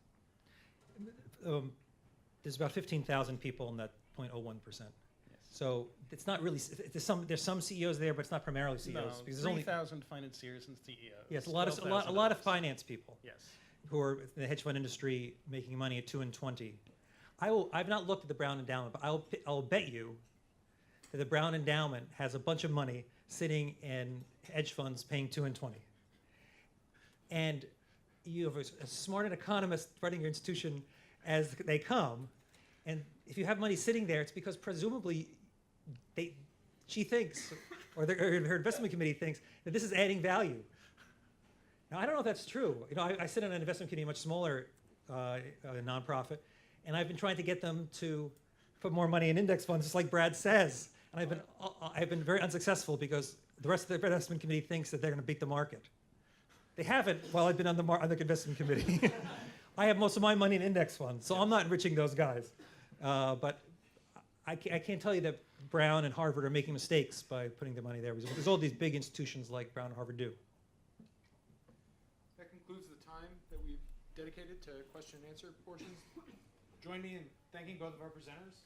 There's about 15,000 people in that 0.01%. Yes. So it's not really, there's some CEOs there, but it's not primarily CEOs. No, because there's only 3,000 financiers and CEOs. Yes, a lot of finance people. Yes. Who are in the hedge fund industry making money at 2 and 20. I've not looked at the Brown Endowment, but I'll bet you that the Brown Endowment has a bunch of money sitting in hedge funds paying 2 and 20. And you have a smart economist running your institution as they come, and if you have money sitting there, it's because presumably she thinks, or her investment committee thinks, that this is adding value. Now, I don't know if that's true. I sit on an investment committee, a much smaller nonprofit, and I've been trying to get them to put more money in index funds, just like Brad says. And I've been very unsuccessful because the rest of the investment committee thinks that they're going to beat the market. They haven't while I've been on the investment committee. I have most of my money in index funds, so I'm not enriching those guys. But I can't tell you that Brown and Harvard are making mistakes by putting their money there, because all these big institutions like Brown and Harvard do. That concludes the time that we've dedicated to question and answer portions. Join me in thanking both of our presenters.